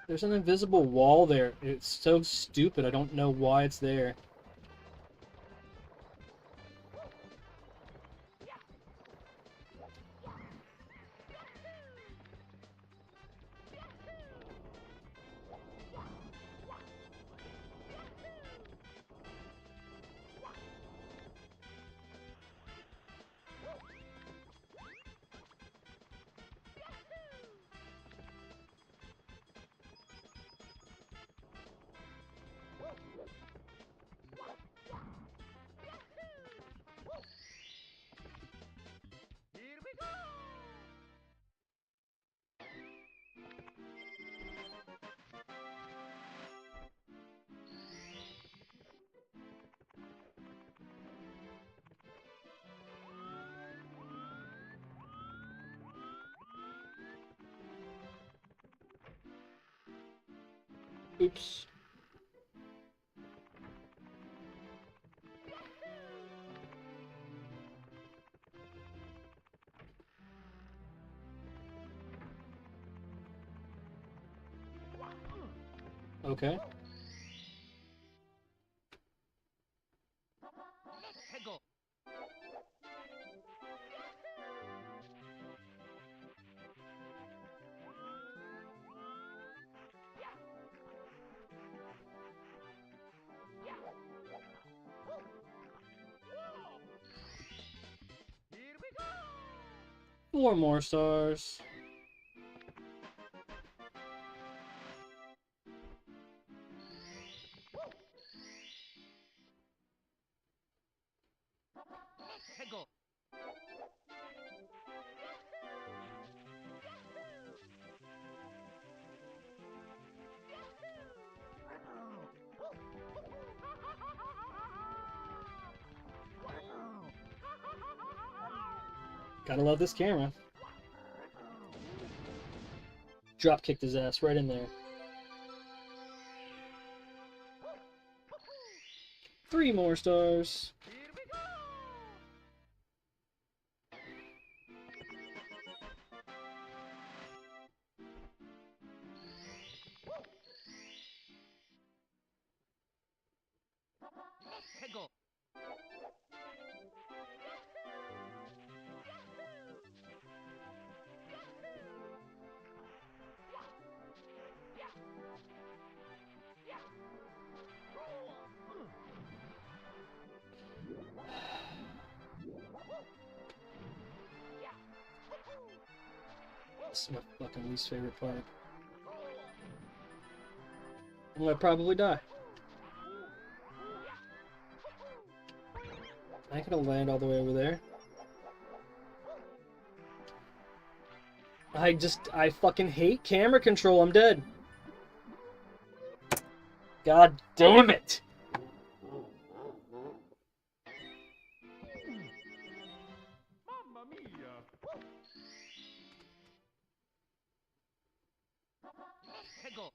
There's an invisible wall there. It's so stupid. I don't know why it's there. Here we go! Oops. Okay. Hegel! 4 more stars. Hegel! Gotta love this camera. Drop kicked his ass right in there. 3 more stars. Here we go! Hegel! This is my fucking least favorite part. I'm gonna probably die. I ain't gonna land all the way over there. I fucking hate camera control. I'm dead. God damn it! Mamma mia! Hegel!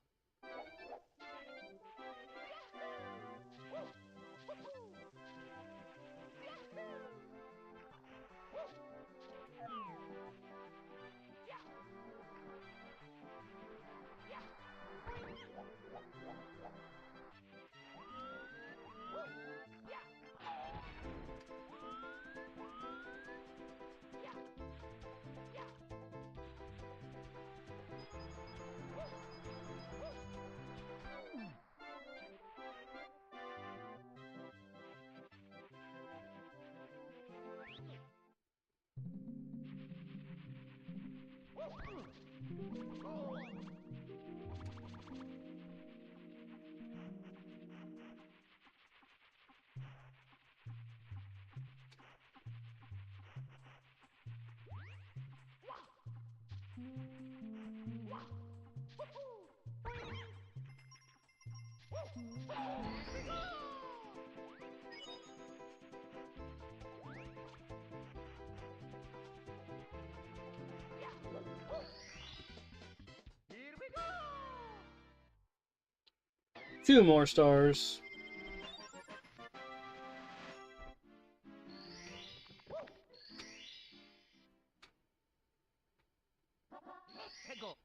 Two more stars. Hegel.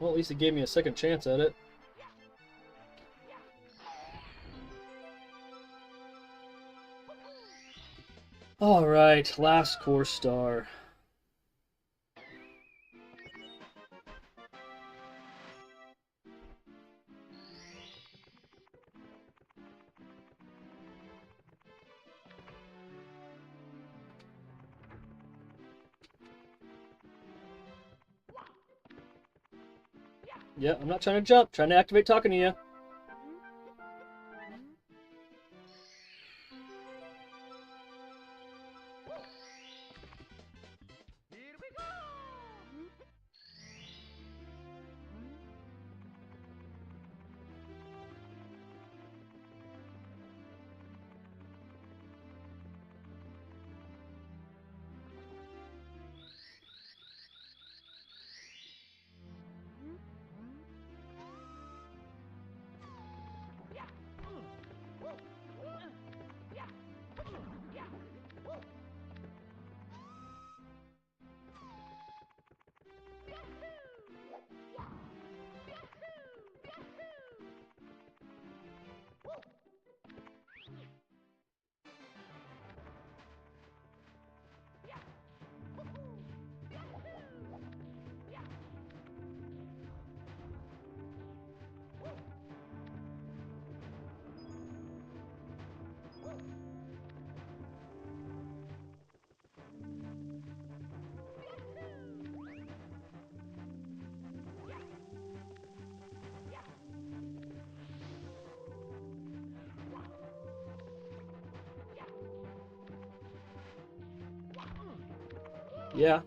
Well, at least it gave me a second chance at it. Alright, last course star. Yeah, I'm not trying to jump, trying to activate talking to you. Yeah.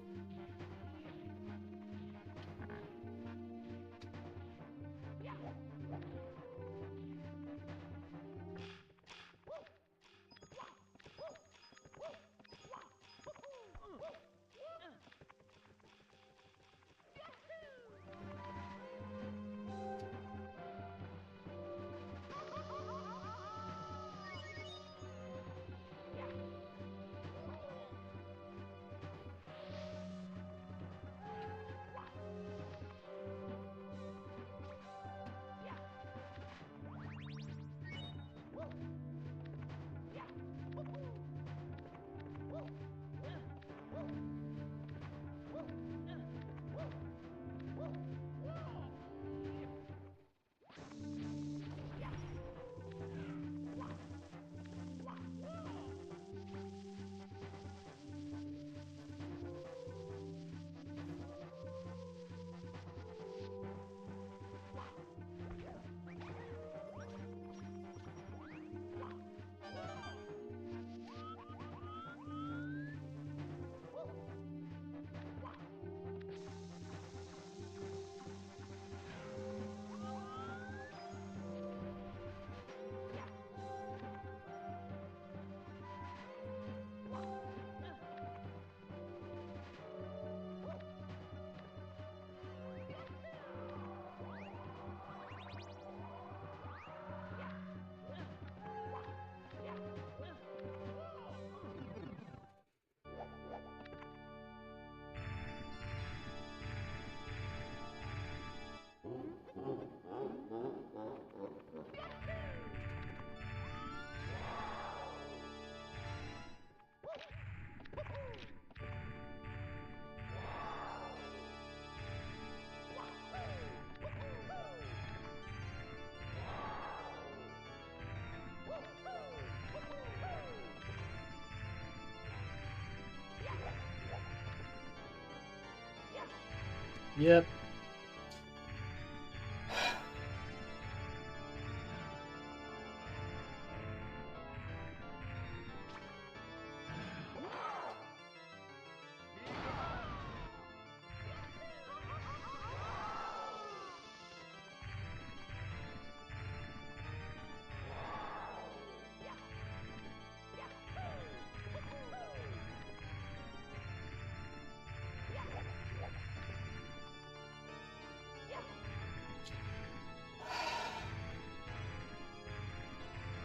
Yep.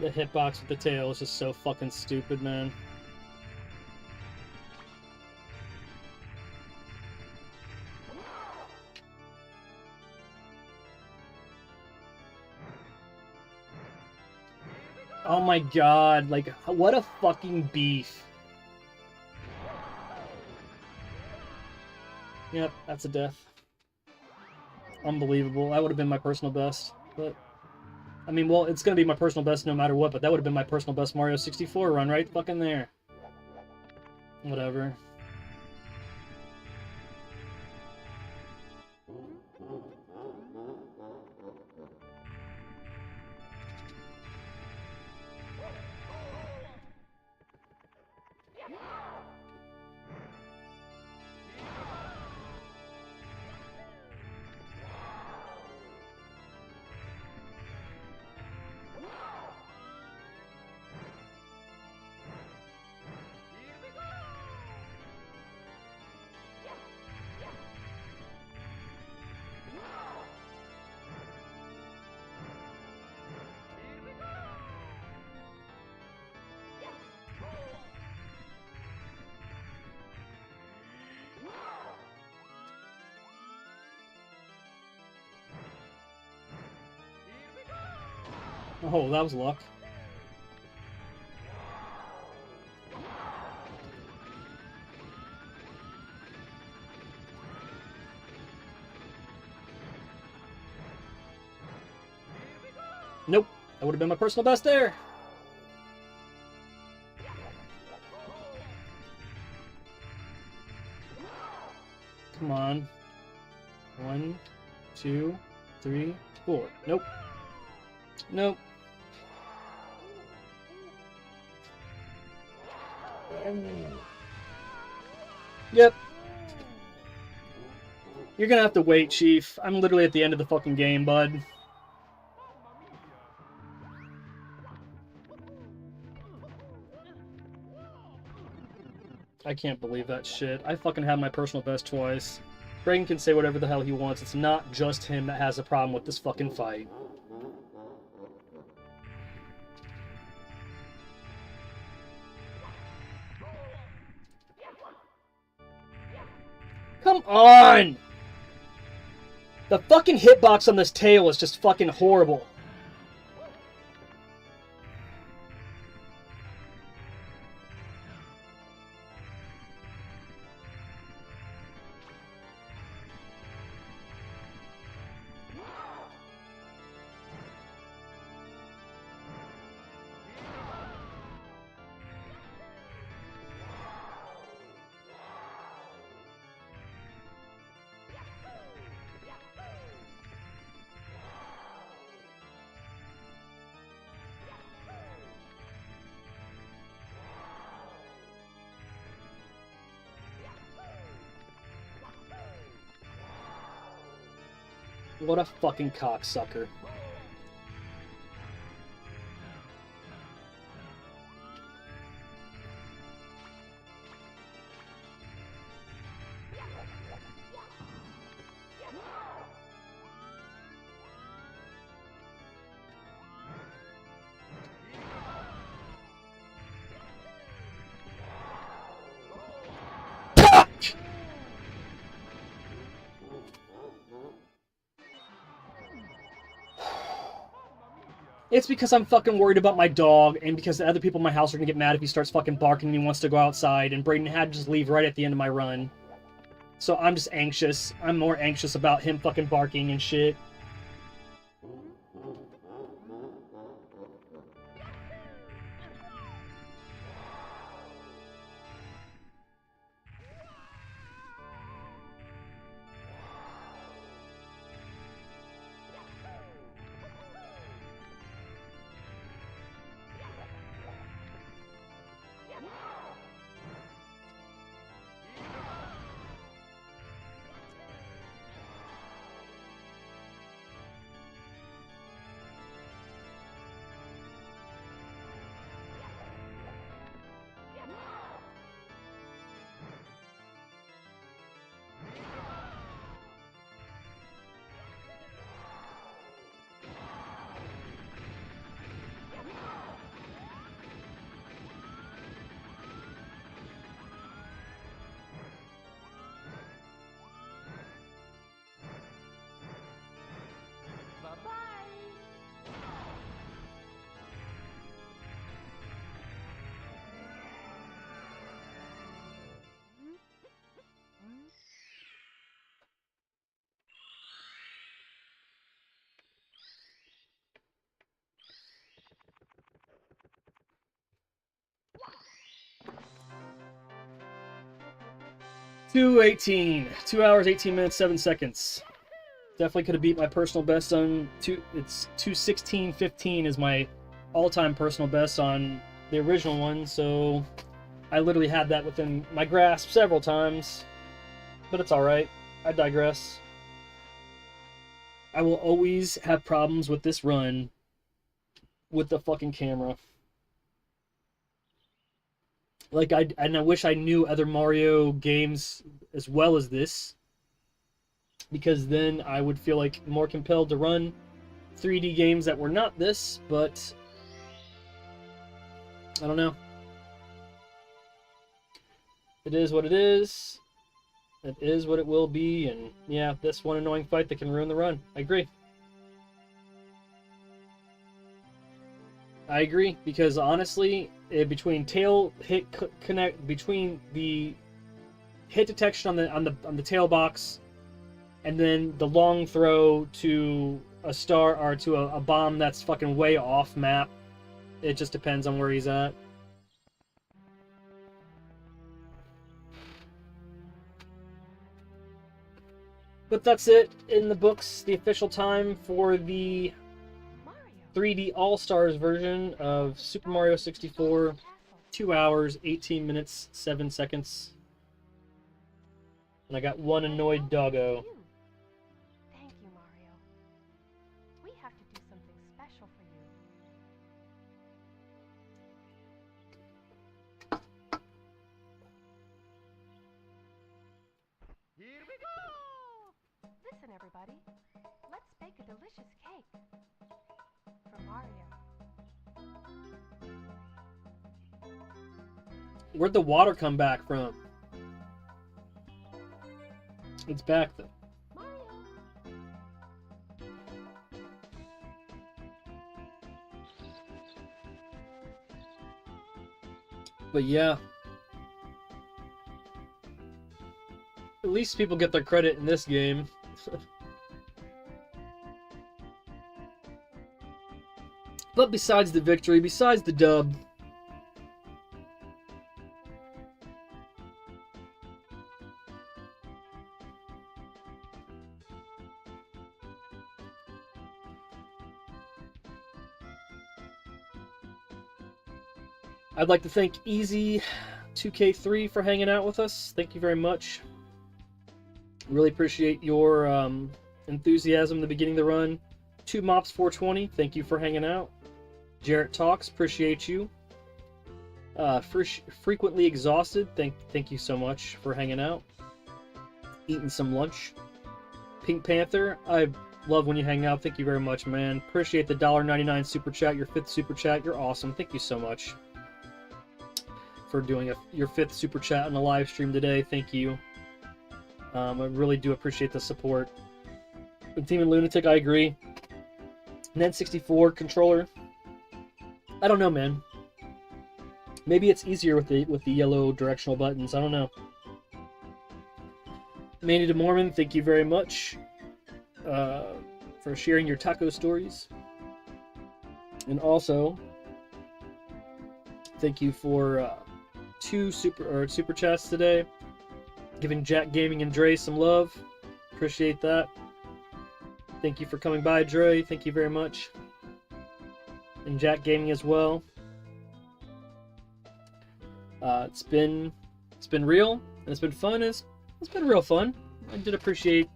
The hitbox with the tail is just so fucking stupid, man. Oh my god, like, what a fucking beef. Yep, that's a death. Unbelievable. That would have been my personal best, but... I mean, well, it's gonna be my personal best no matter what, but that would have been my personal best Mario 64 run right fucking there. Whatever. Oh, that was luck. Nope. That would have been my personal best there. Come on. 1, 2, 3, 4. Nope. Nope. Yep. You're gonna have to wait, Chief. I'm literally at the end of the fucking game, bud. I can't believe that shit. I fucking had my personal best twice. Braden can say whatever the hell he wants. It's not just him that has a problem with this fucking fight. Come on! The fucking hitbox on this tail is just fucking horrible. What a fucking cocksucker. It's because I'm fucking worried about my dog, and because the other people in my house are gonna get mad if he starts fucking barking and he wants to go outside, and Braden had to just leave right at the end of my run. So I'm just anxious. I'm more anxious about him fucking barking and shit. 2:18. 2 hours, 18 minutes, 7 seconds. Definitely could have beat my personal best on it's 2:16:15 is my all-time personal best on the original one, so I literally had that within my grasp several times. But it's alright. I digress. I will always have problems with this run with the fucking camera. Like, I wish I knew other Mario games as well as this, because then I would feel like more compelled to run 3D games that were not this, but I don't know. It is what it is. It is what it will be, and yeah, this one annoying fight that can ruin the run. I agree. I agree, because honestly, between tail hit connect, between the hit detection on the tail box, and then the long throw to a star or to a bomb that's fucking way off map, it just depends on where he's at. But that's it in the books. The official time for the 3D All-Stars version of Super Mario 64, 2 hours, 18 minutes, 7 seconds. And I got one annoyed doggo. Thank you, Mario. We have to do something special for you. Here we go! Listen, everybody. Let's bake a delicious cake for Mario. Where'd the water come back from? It's back though. Mario. But yeah. At least people get their credit in this game. But besides the victory, besides the dub, I'd like to thank Easy2K3 for hanging out with us. Thank you very much. Really appreciate your enthusiasm at the beginning of the run. 2Mops420, thank you for hanging out. Jarrett Talks, appreciate you. Frequently Exhausted, thank you so much for hanging out. Eating some lunch. Pink Panther, I love when you hang out. Thank you very much, man. Appreciate the $1.99 super chat, your 5th super chat. You're awesome. Thank you so much for doing your 5th super chat on the live stream today. Thank you. I really do appreciate the support. With Demon Lunatic, I agree. N64 controller. I don't know, man. Maybe it's easier with the yellow directional buttons. I don't know. Manny de Mormon, thank you very much for sharing your taco stories. And also, thank you for 2 super chats today. Giving Jack Gaming and Dre some love. Appreciate that. Thank you for coming by, Dre. Thank you very much. And Jack Gaming as well. It's been real and it's been fun. It's been real fun. I did appreciate.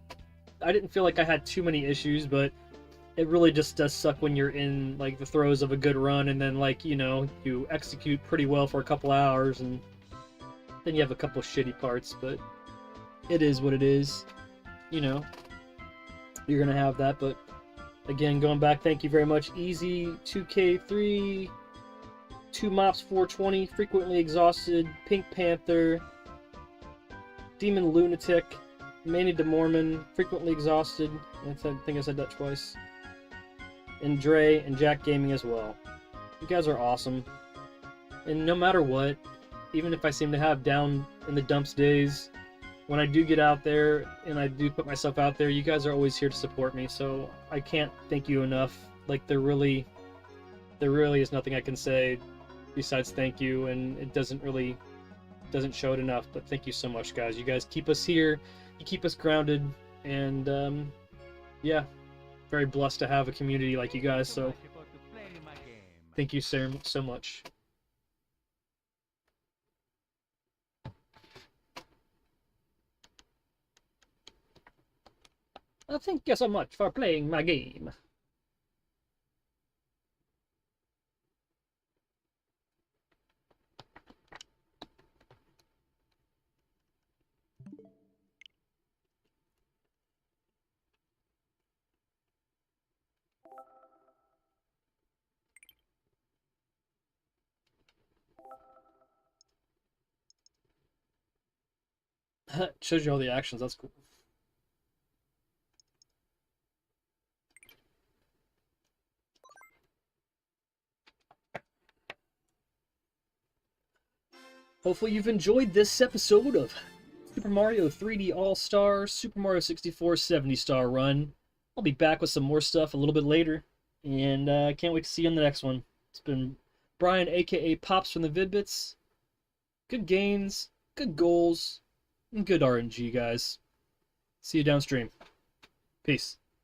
I didn't feel like I had too many issues, but it really just does suck when you're in like the throes of a good run and then like you execute pretty well for a couple hours and then you have a couple shitty parts. But it is what it is. You're gonna have that. But again, going back, thank you very much, Easy2K3, 2Mops420, Frequently Exhausted, Pink Panther, Demon Lunatic, Manny de Mormon, Frequently Exhausted. I think I said that twice. And Dre and Jack Gaming as well. You guys are awesome. And no matter what, even if I seem to have down in the dumps days, when I do get out there and I do put myself out there, you guys are always here to support me. So I can't thank you enough. Like there really is nothing I can say besides thank you, and it doesn't really doesn't show it enough, but thank you so much, guys. You guys keep us here, you keep us grounded, and yeah, very blessed to have a community like you guys, so thank you so much. Well, thank you so much for playing my game. It shows you all the actions, that's cool. Hopefully you've enjoyed this episode of Super Mario 3D All-Stars Super Mario 64 70-star run. I'll be back with some more stuff a little bit later, and I can't wait to see you on the next one. It's been Brian, aka Pops from the Vid-Bits. Good gains, good goals, and good RNG, guys. See you downstream. Peace.